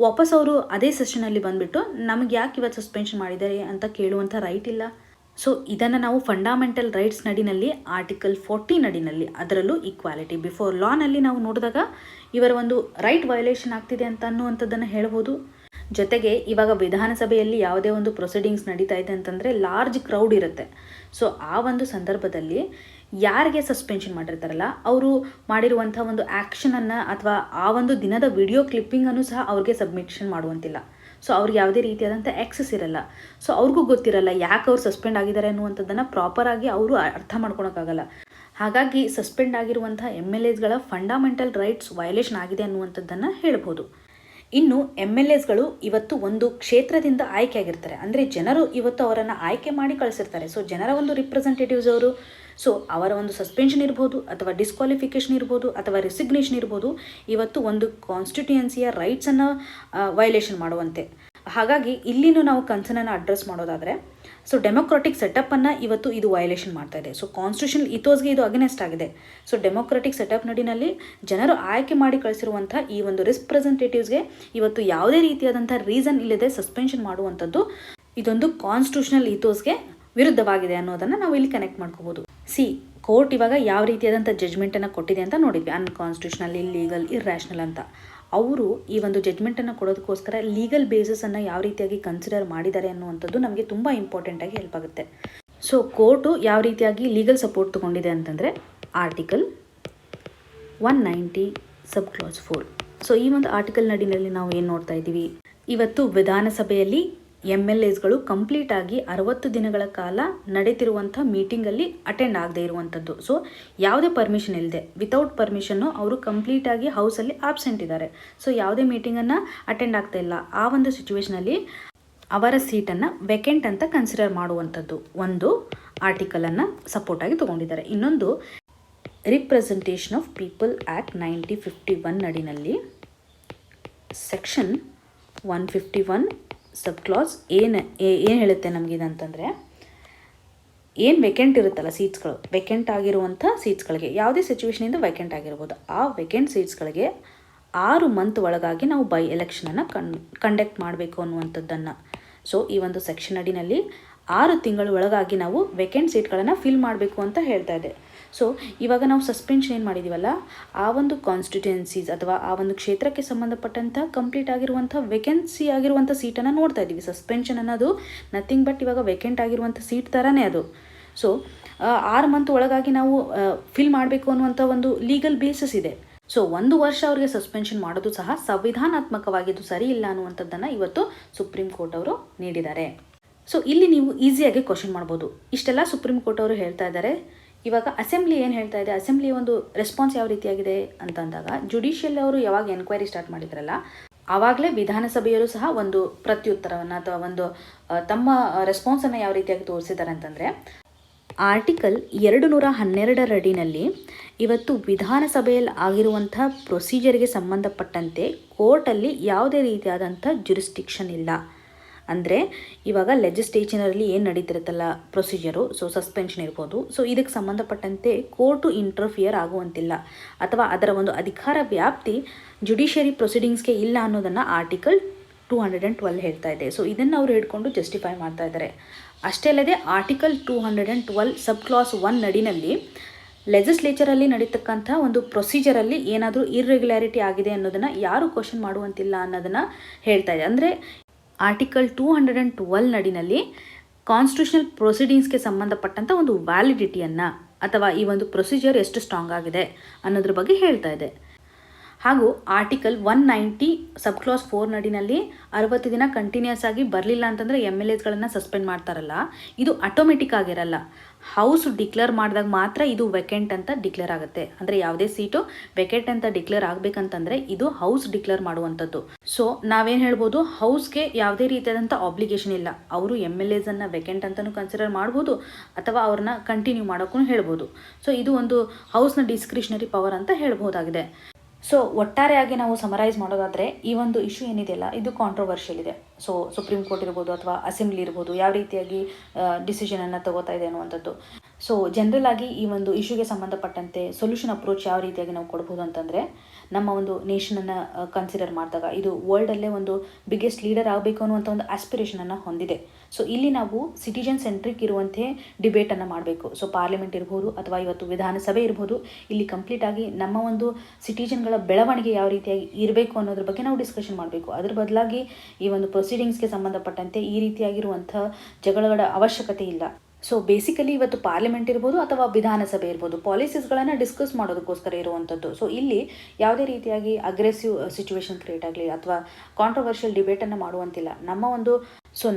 ವಾಪಸ್ ಅವರು ಅದೇ ಸೆಷನಲ್ಲಿ ಬಂದುಬಿಟ್ಟು ನಮಗೆ ಯಾಕೆ ಇವತ್ತು ಸಸ್ಪೆನ್ಷನ್ ಮಾಡಿದ್ದಾರೆ ಅಂತ ಕೇಳುವಂಥ ರೈಟ್ ಇಲ್ಲ. ಇದನ್ನು ನಾವು ಫಂಡಾಮೆಂಟಲ್ ರೈಟ್ಸ್ ನಡಿನಲ್ಲಿ ಆರ್ಟಿಕಲ್ 40 ನಡಿನಲ್ಲಿ, ಅದರಲ್ಲೂ ಈಕ್ವಾಲಿಟಿ ಬಿಫೋರ್ ಲಾನಲ್ಲಿ ನಾವು ನೋಡಿದಾಗ ಇವರ ಒಂದು ರೈಟ್ ವಯೋಲೇಷನ್ ಆಗ್ತಿದೆ ಅಂತ ಅನ್ನುವಂಥದ್ದನ್ನು ಹೇಳ್ಬೋದು. ಜೊತೆಗೆ ಇವಾಗ ವಿಧಾನಸಭೆಯಲ್ಲಿ ಯಾವುದೇ ಒಂದು ಪ್ರೊಸೀಡಿಂಗ್ಸ್ ನಡೀತಾ ಇದೆ ಅಂತಂದರೆ ಲಾರ್ಜ್ ಕ್ರೌಡ್ ಇರುತ್ತೆ. ಆ ಒಂದು ಸಂದರ್ಭದಲ್ಲಿ ಯಾರಿಗೆ ಸಸ್ಪೆನ್ಷನ್ ಮಾಡಿರ್ತಾರಲ್ಲ ಅವರು ಮಾಡಿರುವಂಥ ಒಂದು ಆ್ಯಕ್ಷನನ್ನು ಅಥವಾ ಆ ಒಂದು ದಿನದ ವಿಡಿಯೋ ಕ್ಲಿಪ್ಪಿಂಗನ್ನು ಸಹ ಅವ್ರಿಗೆ ಸಬ್ಮಿಷನ್ ಮಾಡುವಂತಿಲ್ಲ. ಅವ್ರಿಗೆ ಯಾವುದೇ ರೀತಿಯಾದಂಥ ಆ್ಯಕ್ಸಸ್ ಇರಲ್ಲ. ಅವ್ರಿಗೂ ಗೊತ್ತಿರಲ್ಲ ಯಾಕೆ ಅವ್ರು ಸಸ್ಪೆಂಡ್ ಆಗಿದ್ದಾರೆ ಅನ್ನುವಂಥದ್ದನ್ನು ಪ್ರಾಪರಾಗಿ ಅವರು ಅರ್ಥ ಮಾಡ್ಕೊಳಕ್ಕಾಗಲ್ಲ. ಹಾಗಾಗಿ ಸಸ್ಪೆಂಡ್ ಆಗಿರುವಂಥ MLAಸ್ಗಳ ಫಂಡಾಮೆಂಟಲ್ ರೈಟ್ಸ್ ವಯೋಲೇಷನ್ ಆಗಿದೆ ಅನ್ನುವಂಥದ್ದನ್ನು ಹೇಳ್ಬೋದು. ಇನ್ನು MLAಸ್ಗಳು ಇವತ್ತು ಒಂದು ಕ್ಷೇತ್ರದಿಂದ ಆಯ್ಕೆ ಆಗಿರ್ತಾರೆ, ಅಂದರೆ ಜನರು ಇವತ್ತು ಅವರನ್ನು ಆಯ್ಕೆ ಮಾಡಿ ಕಳಿಸಿರ್ತಾರೆ. ಜನರ ಒಂದು ರಿಪ್ರೆಸೆಂಟೇಟಿವ್ಸ್ ಅವರು. ಅವರ ಒಂದು ಸಸ್ಪೆನ್ಷನ್ ಇರ್ಬೋದು, ಅಥವಾ ಡಿಸ್ಕ್ವಾಲಿಫಿಕೇಷನ್ ಇರ್ಬೋದು, ಅಥವಾ ರೆಸಿಗ್ನೇಷನ್ ಇರ್ಬೋದು, ಇವತ್ತು ಒಂದು ಕಾನ್ಸ್ಟಿಟ್ಯೂಯೆನ್ಸಿಯ ರೈಟ್ಸನ್ನು ವಯೋಲೇಷನ್ ಮಾಡುವಂತೆ. ಹಾಗಾಗಿ ಇಲ್ಲಿನೂ ನಾವು ಕನ್ಸರ್ನನ್ನು ಅಡ್ರೆಸ್ ಮಾಡೋದಾದರೆ, ಡೆಮೊಕ್ರಾಟಿಕ್ ಸೆಟಪ್ಪನ್ನು ಇವತ್ತು ಇದು ವಯೋಲೇಷನ್ ಮಾಡ್ತಾ ಇದೆ. ಕಾನ್ಸ್ಟಿಟ್ಯೂಷನಲ್ ಇಥೋಸ್ಗೆ ಇದು ಅಗೇನೆಸ್ಟ್ ಆಗಿದೆ. ಡೆಮೊಕ್ರಾಟಿಕ್ ಸೆಟಪ್ ನಡಿನಲ್ಲಿ ಜನರು ಆಯ್ಕೆ ಮಾಡಿ ಕಳಿಸಿರುವಂಥ ಈ ಒಂದು ರಿಪ್ರೆಸೆಂಟೇಟಿವ್ಸ್ಗೆ ಇವತ್ತು ಯಾವುದೇ ರೀತಿಯಾದಂಥ ರೀಸನ್ ಇಲ್ಲದೆ ಸಸ್ಪೆನ್ಷನ್ ಮಾಡುವಂಥದ್ದು ಇದೊಂದು ಕಾನ್ಸ್ಟಿಟ್ಯೂಷನಲ್ ಇಥೋಸ್ಗೆ ವಿರುದ್ಧವಾಗಿದೆ ಅನ್ನೋದನ್ನು ನಾವು ಇಲ್ಲಿ ಕನೆಕ್ಟ್ ಮಾಡ್ಕೋಬೋದು. ಕೋರ್ಟ್ ಇವಾಗ ಯಾವ ರೀತಿಯಾದಂಥ ಜಜ್ಮೆಂಟನ್ನು ಕೊಟ್ಟಿದೆ ಅಂತ ನೋಡಿದ್ವಿ, ಅನ್ಕಾನ್ಸ್ಟಿಟ್ಯೂಷನಲ್, ಇಲ್ಲೀಗಲ್, ಇರ್ರ್ಯಾಷನಲ್ ಅಂತ. ಅವರು ಈ ಒಂದು ಜಡ್ಜ್ಮೆಂಟನ್ನು ಕೊಡೋದಕ್ಕೋಸ್ಕರ ಲೀಗಲ್ ಬೇಸಿಸನ್ನು ಯಾವ ರೀತಿಯಾಗಿ ಕನ್ಸಿಡರ್ ಮಾಡಿದ್ದಾರೆ ಅನ್ನುವಂಥದ್ದು ನಮಗೆ ತುಂಬ ಇಂಪಾರ್ಟೆಂಟಾಗಿ ಹೆಲ್ಪ್ ಆಗುತ್ತೆ. ಕೋರ್ಟು ಯಾವ ರೀತಿಯಾಗಿ ಲೀಗಲ್ ಸಪೋರ್ಟ್ ತೊಗೊಂಡಿದೆ ಅಂತಂದರೆ ಆರ್ಟಿಕಲ್ 190 ಸಬ್ ಕ್ಲಾಸ್ 4. ಈ ಒಂದು ಆರ್ಟಿಕಲ್ ನಡಿನಲ್ಲಿ ನಾವು ಏನು ನೋಡ್ತಾ ಇದ್ದೀವಿ, ಇವತ್ತು ವಿಧಾನಸಭೆಯಲ್ಲಿ MLAಸ್ಗಳು ಕಂಪ್ಲೀಟಾಗಿ 60 ದಿನಗಳ ಕಾಲ ನಡೀತಿರುವಂಥ ಮೀಟಿಂಗಲ್ಲಿ ಅಟೆಂಡ್ ಆಗದೆ ಇರುವಂಥದ್ದು. ಯಾವುದೇ ಪರ್ಮಿಷನ್ ಇಲ್ಲದೆ, ವಿತೌಟ್ ಪರ್ಮಿಷನ್ನು ಅವರು ಕಂಪ್ಲೀಟಾಗಿ ಹೌಸಲ್ಲಿ ಆಬ್ಸೆಂಟ್ ಇದ್ದಾರೆ. ಯಾವುದೇ ಮೀಟಿಂಗನ್ನು ಅಟೆಂಡ್ ಆಗ್ತಾ ಇಲ್ಲ. ಆ ಒಂದು ಸಿಚುವೇಷನಲ್ಲಿ ಅವರ ಸೀಟನ್ನು ವೆಕೆಂಟ್ ಅಂತ ಕನ್ಸಿಡರ್ ಮಾಡುವಂಥದ್ದು ಒಂದು ಆರ್ಟಿಕಲನ್ನು ಸಪೋರ್ಟಾಗಿ ತೊಗೊಂಡಿದ್ದಾರೆ. ಇನ್ನೊಂದು ರಿಪ್ರೆಸೆಂಟೇಷನ್ ಆಫ್ ಪೀಪಲ್ ಆ್ಯಕ್ಟ್ 1951 ನಡಿನಲ್ಲಿ ಸೆಕ್ಷನ್ 151 ಸಬ್ ಕ್ಲಾಸ್ ಏನು ಹೇಳುತ್ತೆ ನಮಗಿದಂತಂದರೆ, ಏನು ವೆಕೆಂಟ್ ಇರುತ್ತಲ್ಲ ಸೀಟ್ಸ್ಗಳು, ವೆಕೆಂಟ್ ಆಗಿರುವಂಥ ಸೀಟ್ಸ್ಗಳಿಗೆ, ಯಾವುದೇ ಸಿಚುವೇಷನಿಂದ ವೆಕೆಂಟ್ ಆಗಿರ್ಬೋದು, ಆ ವೆಕೆಂಟ್ ಸೀಟ್ಸ್ಗಳಿಗೆ 6 ಮಂತ್ ಒಳಗಾಗಿ ನಾವು ಬೈ ಎಲೆಕ್ಷನನ್ನು ಕಂಡಕ್ಟ್ ಮಾಡಬೇಕು ಅನ್ನುವಂಥದ್ದನ್ನು. ಈ ಒಂದು ಸೆಕ್ಷನ್ ಅಡಿನಲ್ಲಿ 6 ತಿಂಗಳ ಒಳಗಾಗಿ ನಾವು ವೆಕೆಂಟ್ ಸೀಟ್ಗಳನ್ನು ಫಿಲ್ ಮಾಡಬೇಕು ಅಂತ ಹೇಳ್ತಾ ಇದೆ. ಇವಾಗ ನಾವು ಸಸ್ಪೆನ್ಷನ್ ಏನು ಮಾಡಿದ್ದೀವಲ್ಲ, ಆ ಒಂದು ಕಾನ್ಸ್ಟಿಟ್ಯೂಯೆನ್ಸೀಸ್ ಅಥವಾ ಆ ಒಂದು ಕ್ಷೇತ್ರಕ್ಕೆ ಸಂಬಂಧಪಟ್ಟಂಥ ಕಂಪ್ಲೀಟ್ ಆಗಿರುವಂಥ ವೆಕೆನ್ಸಿ ಆಗಿರುವಂಥ ಸೀಟನ್ನು ನೋಡ್ತಾ ಇದ್ದೀವಿ. ಸಸ್ಪೆನ್ಷನ್ ಅನ್ನೋದು ನಥಿಂಗ್ ಬಟ್ ಇವಾಗ ವೆಕೆಂಟ್ ಆಗಿರುವಂಥ ಸೀಟ್ ಥರನೇ ಅದು. 6 ಮಂತ್ ಒಳಗಾಗಿ ನಾವು ಫಿಲ್ ಮಾಡಬೇಕು ಅನ್ನುವಂಥ ಒಂದು ಲೀಗಲ್ ಬೇಸಿಸ್ ಇದೆ. 1 ವರ್ಷ ಅವರಿಗೆ ಸಸ್ಪೆನ್ಷನ್ ಮಾಡೋದು ಸಹ ಸಂವಿಧಾನಾತ್ಮಕವಾಗಿದ್ದು ಸರಿ ಇಲ್ಲ ಅನ್ನುವಂಥದ್ದನ್ನು ಇವತ್ತು ಸುಪ್ರೀಂ ಕೋರ್ಟ್ ಅವರು ನೀಡಿದ್ದಾರೆ. ಇಲ್ಲಿ ನೀವು ಈಸಿಯಾಗಿ ಕ್ವಶನ್ ಮಾಡ್ಬೋದು, ಇಷ್ಟೆಲ್ಲ ಸುಪ್ರೀಂ ಕೋರ್ಟ್ ಅವರು ಹೇಳ್ತಾ ಇದ್ದಾರೆ, ಇವಾಗ ಅಸೆಂಬ್ಲಿ ಏನು ಹೇಳ್ತಾ ಇದೆ, ಅಸೆಂಬ್ಲಿ ಒಂದು ರೆಸ್ಪಾನ್ಸ್ ಯಾವ ರೀತಿಯಾಗಿದೆ ಅಂತಂದಾಗ, ಜುಡಿಷಿಯಲ್ ಅವರು ಯಾವಾಗ ಎನ್ಕ್ವೈರಿ ಸ್ಟಾರ್ಟ್ ಮಾಡಿದ್ರಲ್ಲ, ಆವಾಗಲೇ ವಿಧಾನಸಭೆಯಲ್ಲೂ ಸಹ ಒಂದು ಪ್ರತ್ಯುತ್ತರವನ್ನು ಅಥವಾ ಒಂದು ತಮ್ಮ ರೆಸ್ಪಾನ್ಸನ್ನು ಯಾವ ರೀತಿಯಾಗಿ ತೋರಿಸಿದ್ದಾರೆ ಅಂತಂದರೆ, ಆರ್ಟಿಕಲ್ 212 ಅಡಿನಲ್ಲಿ ಇವತ್ತು ವಿಧಾನಸಭೆಯಲ್ಲಿ ಆಗಿರುವಂಥ ಪ್ರೊಸೀಜರ್ಗೆ ಸಂಬಂಧಪಟ್ಟಂತೆ ಕೋರ್ಟಲ್ಲಿ ಯಾವುದೇ ರೀತಿಯಾದಂಥ ಜುರಿಸ್ಟಿಕ್ಷನ್ ಇಲ್ಲ. ಅಂದರೆ ಇವಾಗ ಲೆಜಿಸ್ಲೇಚರಲ್ಲಿ ಏನು ನಡೀತಿರುತ್ತಲ್ಲ ಪ್ರೊಸೀಜರು, ಸೊ ಸಸ್ಪೆನ್ಷನ್ ಇರ್ಬೋದು, ಸೊ ಇದಕ್ಕೆ ಸಂಬಂಧಪಟ್ಟಂತೆ ಕೋರ್ಟು ಇಂಟರ್ಫಿಯರ್ ಆಗುವಂತಿಲ್ಲ ಅಥವಾ ಅದರ ಒಂದು ಅಧಿಕಾರ ವ್ಯಾಪ್ತಿ ಜುಡಿಷಿಯರಿ ಪ್ರೊಸೀಡಿಂಗ್ಸ್ಗೆ ಇಲ್ಲ ಅನ್ನೋದನ್ನು ಆರ್ಟಿಕಲ್ 212 ಹೇಳ್ತಾ ಇದೆ. ಸೊ ಇದನ್ನು ಅವರು ಹಿಡ್ಕೊಂಡು ಜಸ್ಟಿಫೈ ಮಾಡ್ತಾ ಇದ್ದಾರೆ. ಅಷ್ಟೇ ಅಲ್ಲದೆ ಆರ್ಟಿಕಲ್ 212 ಸಬ್ ಕ್ಲಾಸ್ 1 ನಡಿನಲ್ಲಿ ಲೆಜಿಸ್ಲೇಚರಲ್ಲಿ ನಡೀತಕ್ಕಂಥ ಒಂದು ಪ್ರೊಸೀಜರಲ್ಲಿ ಏನಾದರೂ ಇರ್ರೆಗ್ಯುಲಾರಿಟಿ ಆಗಿದೆ ಅನ್ನೋದನ್ನು ಯಾರು ಕ್ವಶನ್ ಮಾಡುವಂತಿಲ್ಲ ಅನ್ನೋದನ್ನು ಹೇಳ್ತಾ ಇದೆ. ಅಂದರೆ ಆರ್ಟಿಕಲ್ 212 ನಡಿನಲ್ಲಿ ಕಾನ್ಸ್ಟಿಟ್ಯೂಷನಲ್ ಪ್ರೊಸೀಡಿಂಗ್ಸ್ಗೆ ಸಂಬಂಧಪಟ್ಟಂಥ ಒಂದು ವ್ಯಾಲಿಡಿಟಿಯನ್ನು ಅಥವಾ ಈ ಒಂದು ಪ್ರೊಸೀಜರ್ ಎಷ್ಟು ಸ್ಟ್ರಾಂಗ್ ಆಗಿದೆ ಅನ್ನೋದ್ರ ಬಗ್ಗೆ ಹೇಳ್ತಾ ಇದೆ. ಹಾಗೂ ಆರ್ಟಿಕಲ್ 190 ಸಬ್ ಕ್ಲಾಸ್ 4 ನಡಿನಲ್ಲಿ 60 ದಿನ ಕಂಟಿನ್ಯೂಸ್ ಆಗಿ ಬರಲಿಲ್ಲ ಅಂತಂದರೆ MLAsಗಳನ್ನು ಸಸ್ಪೆಂಡ್ ಮಾಡ್ತಾರಲ್ಲ, ಇದು ಆಟೋಮೆಟಿಕ್ ಆಗಿರಲ್ಲ. ಹೌಸ್ ಡಿಕ್ಲೇರ್ ಮಾಡಿದಾಗ ಮಾತ್ರ ಇದು ವೆಕೆಂಟ್ ಅಂತ ಡಿಕ್ಲೇರ್ ಆಗುತ್ತೆ. ಅಂದರೆ ಯಾವುದೇ ಸೀಟು ವೆಕೆಂಟ್ ಅಂತ ಡಿಕ್ಲೇರ್ ಆಗಬೇಕಂತಂದರೆ ಇದು ಹೌಸ್ ಡಿಕ್ಲೇರ್ ಮಾಡುವಂಥದ್ದು. ಸೊ ನಾವೇನು ಹೇಳ್ಬೋದು, ಹೌಸ್ಗೆ ಯಾವುದೇ ರೀತಿಯಾದಂಥ ಆಬ್ಲಿಗೇಷನ್ ಇಲ್ಲ. ಅವರು MLAsನ್ನು ವೆಕೆಂಟ್ ಅಂತಲೂ ಕನ್ಸಿಡರ್ ಮಾಡ್ಬೋದು ಅಥವಾ ಅವ್ರನ್ನ ಕಂಟಿನ್ಯೂ ಮಾಡೋಕ್ಕೂ ಹೇಳ್ಬೋದು. ಸೊ ಇದು ಒಂದು ಹೌಸ್ನ ಡಿಸ್ಕ್ರಿಷನರಿ ಪವರ್ ಅಂತ ಹೇಳ್ಬೋದಾಗಿದೆ. ಸೊ ಒಟ್ಟಾರೆಯಾಗಿ ನಾವು ಸಮರೈಸ್ ಮಾಡೋದಾದರೆ ಈ ಒಂದು ಇಶ್ಯೂ ಏನಿದೆಯಲ್ಲ ಇದು ಕಾಂಟ್ರವರ್ಷಿಯಲ್ ಇದೆ. ಸೊ ಸುಪ್ರೀಂ ಕೋರ್ಟ್ ಇರ್ಬೋದು ಅಥವಾ ಅಸೆಂಬ್ಲಿ ಇರ್ಬೋದು ಯಾವ ರೀತಿಯಾಗಿ ಡಿಸಿಷನನ್ನು ತಗೋತಾ ಇದೆ ಅನ್ನುವಂಥದ್ದು. ಸೊ ಜನರಲ್ ಆಗಿ ಈ ಒಂದು ಇಶ್ಯೂಗೆ ಸಂಬಂಧಪಟ್ಟಂತೆ ಸೊಲ್ಯೂಷನ್ ಅಪ್ರೋಚ್ ಯಾವ ರೀತಿಯಾಗಿ ನಾವು ಕೊಡ್ಬೋದು ಅಂತಂದರೆ, ನಮ್ಮ ಒಂದು ನೇಷನನ್ನು ಕನ್ಸಿಡರ್ ಮಾಡಿದಾಗ ಇದು ವರ್ಲ್ಡಲ್ಲೇ ಒಂದು ಬಿಗ್ಗೆಸ್ಟ್ ಲೀಡರ್ ಆಗಬೇಕು ಅನ್ನುವಂಥ ಒಂದು ಆಸ್ಪಿರೇಷನನ್ನು ಹೊಂದಿದೆ. ಸೊ ಇಲ್ಲಿ ನಾವು ಸಿಟಿಜನ್ ಸೆಂಟ್ರಿಕ್ ಇರುವಂತೆ ಡಿಬೇಟನ್ನು ಮಾಡಬೇಕು. ಸೊ ಪಾರ್ಲಿಮೆಂಟ್ ಇರ್ಬೋದು ಅಥವಾ ಇವತ್ತು ವಿಧಾನಸಭೆ ಇರ್ಬೋದು, ಇಲ್ಲಿ ಕಂಪ್ಲೀಟಾಗಿ ನಮ್ಮ ಒಂದು ಸಿಟಿಜನ್ಗಳ ಬೆಳವಣಿಗೆ ಯಾವ ರೀತಿಯಾಗಿ ಇರಬೇಕು ಅನ್ನೋದ್ರ ಬಗ್ಗೆ ನಾವು ಡಿಸ್ಕಷನ್ ಮಾಡಬೇಕು. ಅದ್ರ ಬದಲಾಗಿ ಈ ಒಂದು ಪ್ರೊಸೀಡಿಂಗ್ಸ್ಗೆ ಸಂಬಂಧಪಟ್ಟಂತೆ ಈ ರೀತಿಯಾಗಿರುವಂಥ ಜಗಳಗಳ ಅವಶ್ಯಕತೆ ಇಲ್ಲ. ಸೊ ಬೇಸಿಕಲಿ ಇವತ್ತು ಪಾರ್ಲಿಮೆಂಟ್ ಇರ್ಬೋದು ಅಥವಾ ವಿಧಾನಸಭೆ ಇರ್ಬೋದು, ಪಾಲಿಸೀಸ್ಗಳನ್ನು ಡಿಸ್ಕಸ್ ಮಾಡೋದಕ್ಕೋಸ್ಕರ ಇರುವಂಥದ್ದು. ಸೊ ಇಲ್ಲಿ ಯಾವುದೇ ರೀತಿಯಾಗಿ ಅಗ್ರೆಸಿವ್ ಸಿಚುವೇಶನ್ ಕ್ರಿಯೇಟ್ ಆಗಲಿ ಅಥವಾ ಕಾಂಟ್ರವರ್ಷಿಯಲ್ ಡಿಬೇಟನ್ನು ಮಾಡುವಂತಿಲ್ಲ.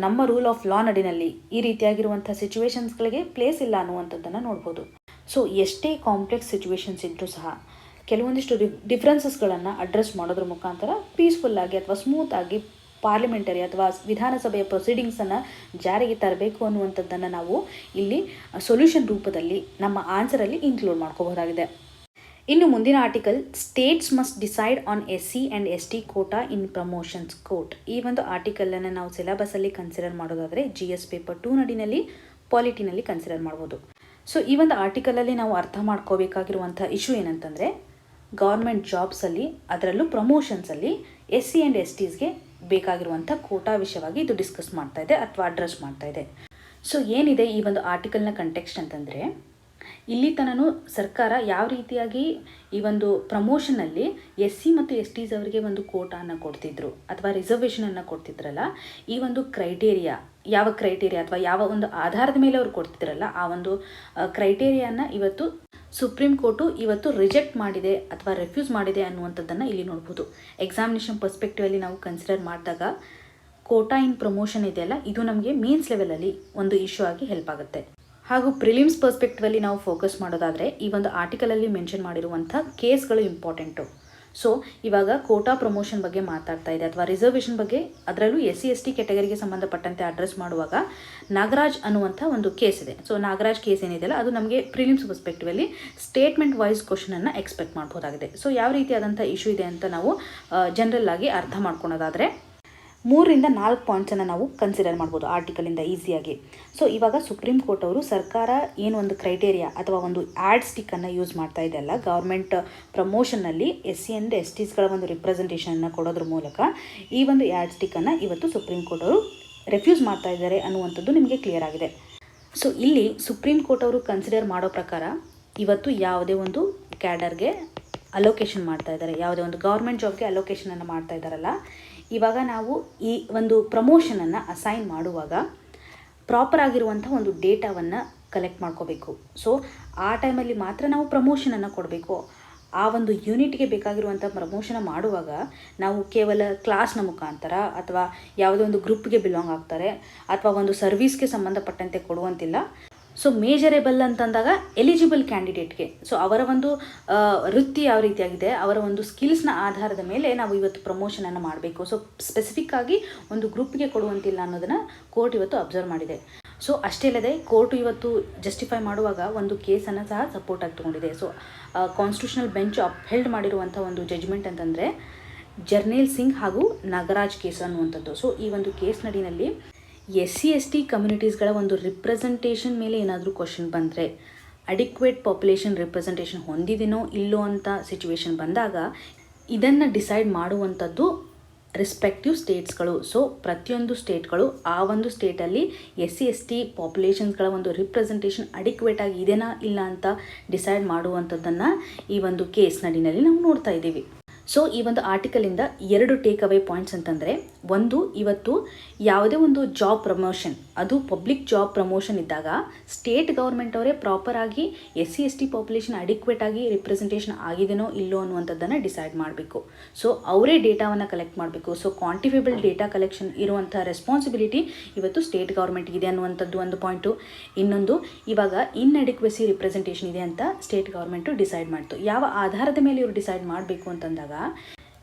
ನಮ್ಮ ರೂಲ್ ಆಫ್ ಲಾ ನಡಿನಲ್ಲಿ ಈ ರೀತಿಯಾಗಿರುವಂಥ ಸಿಚುವೇಶನ್ಸ್ಗಳಿಗೆ ಪ್ಲೇಸ್ ಇಲ್ಲ ಅನ್ನುವಂಥದ್ದನ್ನು ನೋಡ್ಬೋದು. ಸೊ ಎಷ್ಟೇ ಕಾಂಪ್ಲೆಕ್ಸ್ ಸಿಚುವೇಶನ್ಸ್ ಇದ್ದರೂ ಸಹ ಕೆಲವೊಂದಿಷ್ಟು ಡಿಫ್ರೆನ್ಸಸ್ಗಳನ್ನು ಅಡ್ರೆಸ್ ಮಾಡೋದ್ರ ಮುಖಾಂತರ ಪೀಸ್ಫುಲ್ಲಾಗಿ ಅಥವಾ ಸ್ಮೂತಾಗಿ ಪಾರ್ಲಿಮೆಂಟರಿ ಅಥವಾ ವಿಧಾನಸಭೆಯ ಪ್ರೊಸೀಡಿಂಗ್ಸನ್ನು ಜಾರಿಗೆ ತರಬೇಕು ಅನ್ನುವಂಥದ್ದನ್ನು ನಾವು ಇಲ್ಲಿ ಸೊಲ್ಯೂಷನ್ ರೂಪದಲ್ಲಿ ನಮ್ಮ ಆನ್ಸರಲ್ಲಿ ಇನ್ಕ್ಲೂಡ್ ಮಾಡ್ಕೋಬಹುದಾಗಿದೆ. ಇನ್ನು ಮುಂದಿನ article, states must decide on SC and ST quota in promotions court. ಈ ಒಂದು ಆರ್ಟಿಕಲನ್ನು ನಾವು ಸಿಲೆಬಸಲ್ಲಿ ಕನ್ಸಿಡರ್ ಮಾಡೋದಾದರೆ GS ಪೇಪರ್ 2 ನಡಿನಲ್ಲಿ ಪಾಲಿಟಿನಲ್ಲಿ ಕನ್ಸಿಡರ್ ಮಾಡ್ಬೋದು. ಸೊ ಈ ಒಂದು ಆರ್ಟಿಕಲಲ್ಲಿ ನಾವು ಅರ್ಥ ಮಾಡ್ಕೋಬೇಕಾಗಿರುವಂಥ ಇಶ್ಯೂ ಏನಂತಂದರೆ, ಗೌರ್ಮೆಂಟ್ ಜಾಬ್ಸಲ್ಲಿ ಅದರಲ್ಲೂ ಪ್ರಮೋಷನ್ಸಲ್ಲಿ SC and STಸ್ಗೆ ಬೇಕಾಗಿರುವಂಥ ಕೋಟಾ ವಿಷಯವಾಗಿ ಇದು ಡಿಸ್ಕಸ್ ಮಾಡ್ತಾ ಇದೆ ಅಥವಾ ಅಡ್ರೆಸ್ ಮಾಡ್ತಾ ಇದೆ. ಸೊ ಏನಿದೆ ಈ ಒಂದು ಆರ್ಟಿಕಲ್ನ ಕಂಟೆಕ್ಸ್ಟ್ ಅಂತಂದರೆ, ಇಲ್ಲಿ ತನೂ ಸರ್ಕಾರ ಯಾವ ರೀತಿಯಾಗಿ ಈ ಒಂದು ಪ್ರಮೋಷನಲ್ಲಿ SC ಮತ್ತು STs ಅವರಿಗೆ ಒಂದು ಕೋಟಾನ ಕೊಡ್ತಿದ್ರು ಅಥವಾ ರಿಸರ್ವೇಷನನ್ನು ಕೊಡ್ತಿದ್ರಲ್ಲ, ಈ ಒಂದು ಯಾವ ಕ್ರೈಟೇರಿಯಾ ಅಥವಾ ಯಾವ ಒಂದು ಆಧಾರದ ಮೇಲೆ ಅವ್ರು ಕೊಡ್ತಿದ್ರಲ್ಲ, ಆ ಒಂದು ಕ್ರೈಟೇರಿಯಾನ ಇವತ್ತು ಸುಪ್ರೀಂ ಕೋರ್ಟು ಇವತ್ತು ರಿಜೆಕ್ಟ್ ಮಾಡಿದೆ ಅಥವಾ ರೆಫ್ಯೂಸ್ ಮಾಡಿದೆ ಅನ್ನುವಂಥದ್ದನ್ನು ಇಲ್ಲಿ ನೋಡ್ಬೋದು. ಎಕ್ಸಾಮಿನೇಷನ್ ಪರ್ಸ್ಪೆಕ್ಟಿವಲ್ಲಿ ನಾವು ಕನ್ಸಿಡರ್ ಮಾಡಿದಾಗ ಕೋಟಾ ಇನ್ ಪ್ರಮೋಷನ್ ಇದೆಯಲ್ಲ, ಇದು ನಮಗೆ ಮೇನ್ಸ್ ಲೆವೆಲಲ್ಲಿ ಒಂದು ಇಶ್ಯೂ ಆಗಿ ಹೆಲ್ಪ್ ಆಗುತ್ತೆ. ಹಾಗೂ ಪ್ರಿಲಿಮ್ಸ್ ಪರ್ಸ್ಪೆಕ್ಟಿವಲ್ಲಿ ನಾವು ಫೋಕಸ್ ಮಾಡೋದಾದರೆ ಈ ಒಂದು ಆರ್ಟಿಕಲಲ್ಲಿ ಮೆನ್ಷನ್ ಮಾಡಿರುವಂಥ ಕೇಸ್ಗಳು ಇಂಪಾರ್ಟೆಂಟು. ಸೊ ಇವಾಗ ಕೋಟಾ ಪ್ರಮೋಷನ್ ಬಗ್ಗೆ ಮಾತಾಡ್ತಾ ಇದೆ ಅಥವಾ ರಿಸರ್ವೇಷನ್ ಬಗ್ಗೆ, ಅದರಲ್ಲೂ SC ST ಕ್ಯಾಟಗರಿಗೆ ಸಂಬಂಧಪಟ್ಟಂತೆ ಅಡ್ರೆಸ್ ಮಾಡುವಾಗ ನಾಗರಾಜ್ ಅನ್ನುವಂಥ ಒಂದು ಕೇಸ್ ಇದೆ. ಸೊ ನಾಗರಾಜ್ ಕೇಸ್ ಏನಿದೆಯಲ್ಲ ಅದು ನಮಗೆ ಪ್ರಿಲಿಮ್ಸ್ ಪರ್ಸ್ಪೆಕ್ಟಿವಲ್ಲಿ ಸ್ಟೇಟ್ಮೆಂಟ್ ವೈಸ್ ಕ್ವಶನನ್ನು ಎಕ್ಸ್ಪೆಕ್ಟ್ ಮಾಡ್ಬೋದಾಗಿದೆ. ಸೊ ಯಾವ ರೀತಿಯಾದಂಥ ಇಶ್ಯೂ ಇದೆ ಅಂತ ನಾವು ಜನರಲ್ ಆಗಿ ಅರ್ಥ ಮಾಡ್ಕೊಳೋದಾದರೆ 3ರಿಂದ 4 ಪಾಯಿಂಟ್ಸನ್ನು ನಾವು ಕನ್ಸಿಡರ್ ಮಾಡ್ಬೋದು ಆರ್ಟಿಕಲಿಂದ ಈಸಿಯಾಗಿ. ಸೊ ಇವಾಗ ಸುಪ್ರೀಂ ಕೋರ್ಟ್ ಅವರು ಸರ್ಕಾರ ಏನು ಒಂದು ಕ್ರೈಟೇರಿಯಾ ಅಥವಾ ಒಂದು ಆ್ಯಡ್ ಸ್ಟಿಕ್ಕನ್ನು ಯೂಸ್ ಮಾಡ್ತಾ ಇದೆಯಲ್ಲ ಗೌರ್ಮೆಂಟ್ ಪ್ರಮೋಷನ್ನಲ್ಲಿ SC and STಸ್ಗಳ ಒಂದು ರಿಪ್ರೆಸೆಂಟೇಷನನ್ನು ಕೊಡೋದ್ರ ಮೂಲಕ ಈ ಒಂದು ಆ್ಯಡ್ ಸ್ಟಿಕ್ಕನ್ನು ಇವತ್ತು ಸುಪ್ರೀಂ ಕೋರ್ಟ್ ಅವರು ರೆಫ್ಯೂಸ್ ಮಾಡ್ತಾ ಇದ್ದಾರೆ ಅನ್ನುವಂಥದ್ದು ನಿಮಗೆ ಕ್ಲಿಯರ್ ಆಗಿದೆ. ಸೊ ಇಲ್ಲಿ ಸುಪ್ರೀಂ ಕೋರ್ಟ್ ಅವರು ಕನ್ಸಿಡರ್ ಮಾಡೋ ಪ್ರಕಾರ ಇವತ್ತು ಯಾವುದೇ ಒಂದು ಕ್ಯಾಡರ್ಗೆ ಅಲೋಕೇಶನ್ ಮಾಡ್ತಾ ಇದ್ದಾರೆ, ಯಾವುದೇ ಒಂದು ಗೌರ್ಮೆಂಟ್ ಜಾಬ್ಗೆ ಅಲೋಕೇಶನನ್ನು ಮಾಡ್ತಾ ಇದ್ದಾರಲ್ಲ, ಇವಾಗ ನಾವು ಈ ಒಂದು ಪ್ರಮೋಷನನ್ನು ಅಸೈನ್ ಮಾಡುವಾಗ ಪ್ರಾಪರ್ ಆಗಿರುವಂಥ ಒಂದು ಡೇಟಾವನ್ನು ಕಲೆಕ್ಟ್ ಮಾಡ್ಕೋಬೇಕು. ಸೊ ಆ ಟೈಮಲ್ಲಿ ಮಾತ್ರ ನಾವು ಪ್ರಮೋಷನನ್ನು ಕೊಡಬೇಕು. ಆ ಒಂದು ಯೂನಿಟ್ಗೆ ಬೇಕಾಗಿರುವಂಥ ಪ್ರಮೋಷನ್ ಮಾಡುವಾಗ ನಾವು ಕೇವಲ ಕ್ಲಾಸ್ನ ಮುಖಾಂತರ ಅಥವಾ ಯಾವುದೇ ಒಂದು ಗ್ರೂಪ್ಗೆ ಬಿಲಾಂಗ್ ಆಗ್ತಾರೆ ಅಥವಾ ಒಂದು ಸರ್ವಿಸ್ಗೆ ಸಂಬಂಧಪಟ್ಟಂತೆ ಕೊಡುವಂತಿಲ್ಲ. ಸೊ ಮೇಜರೇಬಲ್ ಅಂತಂದಾಗ ಎಲಿಜಿಬಲ್ ಕ್ಯಾಂಡಿಡೇಟ್ಗೆ, ಸೊ ಅವರ ಒಂದು ವೃತ್ತಿ ಯಾವ ರೀತಿಯಾಗಿದೆ, ಅವರ ಒಂದು ಸ್ಕಿಲ್ಸ್ನ ಆಧಾರದ ಮೇಲೆ ನಾವು ಇವತ್ತು ಪ್ರಮೋಷನನ್ನು ಮಾಡಬೇಕು. ಸೊ ಸ್ಪೆಸಿಫಿಕ್ ಆಗಿ ಒಂದು ಗ್ರೂಪ್ಗೆ ಕೊಡುವಂತಿಲ್ಲ ಅನ್ನೋದನ್ನು ಕೋರ್ಟ್ ಇವತ್ತು ಅಬ್ಸರ್ವ್ ಮಾಡಿದೆ. ಸೊ ಅಷ್ಟೇ ಅಲ್ಲದೆ ಕೋರ್ಟು ಇವತ್ತು ಜಸ್ಟಿಫೈ ಮಾಡುವಾಗ ಒಂದು ಕೇಸನ್ನು ಸಹ ಸಪೋರ್ಟ್ ಆಗಿ ತೊಗೊಂಡಿದೆ. ಸೊ ಕಾನ್ಸ್ಟಿಟ್ಯೂಷನಲ್ ಬೆಂಚ್ ಅಪ್ಹೆಲ್ಡ್ ಮಾಡಿರುವಂಥ ಒಂದು ಜಡ್ಜ್ಮೆಂಟ್ ಅಂತಂದರೆ ಜರ್ನೇಲ್ ಸಿಂಗ್ ಹಾಗೂ ನಾಗರಾಜ್ ಕೇಸ್ ಅನ್ನುವಂಥದ್ದು. ಸೊ ಈ ಒಂದು ಕೇಸ್ ನಡಿನಲ್ಲಿ SC/ST ಕಮ್ಯುನಿಟೀಸ್ಗಳ ಒಂದು ರಿಪ್ರೆಸೆಂಟೇಷನ್ ಮೇಲೆ ಏನಾದರೂ ಕ್ವಶನ್ ಬಂದರೆ, ಅಡಿಕ್ವೇಟ್ ಪಾಪ್ಯುಲೇಷನ್ ರಿಪ್ರೆಸೆಂಟೇಷನ್ ಹೊಂದಿದೆನೋ ಇಲ್ಲೋ ಅಂತ ಸಿಚುವೇಶನ್ ಬಂದಾಗ ಇದನ್ನು ಡಿಸೈಡ್ ಮಾಡುವಂಥದ್ದು ರೆಸ್ಪೆಕ್ಟಿವ್ ಸ್ಟೇಟ್ಸ್ಗಳು. ಸೊ ಪ್ರತಿಯೊಂದು ಸ್ಟೇಟ್ಗಳು ಆ ಒಂದು ಸ್ಟೇಟಲ್ಲಿ SC/ST ಪಾಪ್ಯುಲೇಷನ್ಸ್ಗಳ ಒಂದು ರಿಪ್ರೆಸೆಂಟೇಷನ್ ಅಡಿಕ್ವೇಟ್ ಆಗಿ ಇದೆನಾ ಇಲ್ಲ ಅಂತ ಡಿಸೈಡ್ ಮಾಡುವಂಥದ್ದನ್ನು ಈ ಒಂದು ಕೇಸ್ ನಡಿನಲ್ಲಿ ನಾವು ನೋಡ್ತಾ ಇದ್ದೀವಿ. ಸೊ ಈ ಒಂದು ಆರ್ಟಿಕಲಿಂದ 2 ಟೇಕ್ ಅವೇ ಪಾಯಿಂಟ್ಸ್ ಅಂತಂದರೆ, ಒಂದು, ಇವತ್ತು ಯಾವುದೇ ಒಂದು ಜಾಬ್ ಪ್ರಮೋಷನ್, ಅದು ಪಬ್ಲಿಕ್ ಜಾಬ್ ಪ್ರಮೋಷನ್ ಇದ್ದಾಗ ಸ್ಟೇಟ್ ಗೌರ್ಮೆಂಟ್ ಅವರೇ ಪ್ರಾಪರಾಗಿ SC/ST ಪಾಪ್ಯುಲೇಷನ್ ಅಡಿಕ್ವೇಟ್ ಆಗಿ ರಿಪ್ರೆಸೆಂಟೇಷನ್ ಆಗಿದೆನೋ ಇಲ್ಲೋ ಅನ್ನುವಂಥದ್ದನ್ನು ಡಿಸೈಡ್ ಮಾಡಬೇಕು. ಸೊ ಅವರೇ ಡೇಟಾವನ್ನು ಕಲೆಕ್ಟ್ ಮಾಡಬೇಕು. ಸೊ ಕ್ವಾಂಟಿಫಿಬಲ್ ಡೇಟಾ ಕಲೆಕ್ಷನ್ ಇರುವಂಥ ರೆಸ್ಪಾನ್ಸಿಬಿಲಿಟಿ ಇವತ್ತು ಸ್ಟೇಟ್ ಗೌರ್ಮೆಂಟ್ ಇದೆ ಅನ್ನುವಂಥದ್ದು ಒಂದು ಪಾಯಿಂಟು. ಇನ್ನೊಂದು, ಇವಾಗ ಇನ್ಅಡಿಕ್ವೆಸಿ ರಿಪ್ರೆಸೆಂಟೇಷನ್ ಇದೆ ಅಂತ ಸ್ಟೇಟ್ ಗೌರ್ಮೆಂಟು ಡಿಸೈಡ್ ಮಾಡ್ತು. ಯಾವ ಆಧಾರದ ಮೇಲೆ ಇವರು ಡಿಸೈಡ್ ಮಾಡಬೇಕು ಅಂತಂದಾಗ,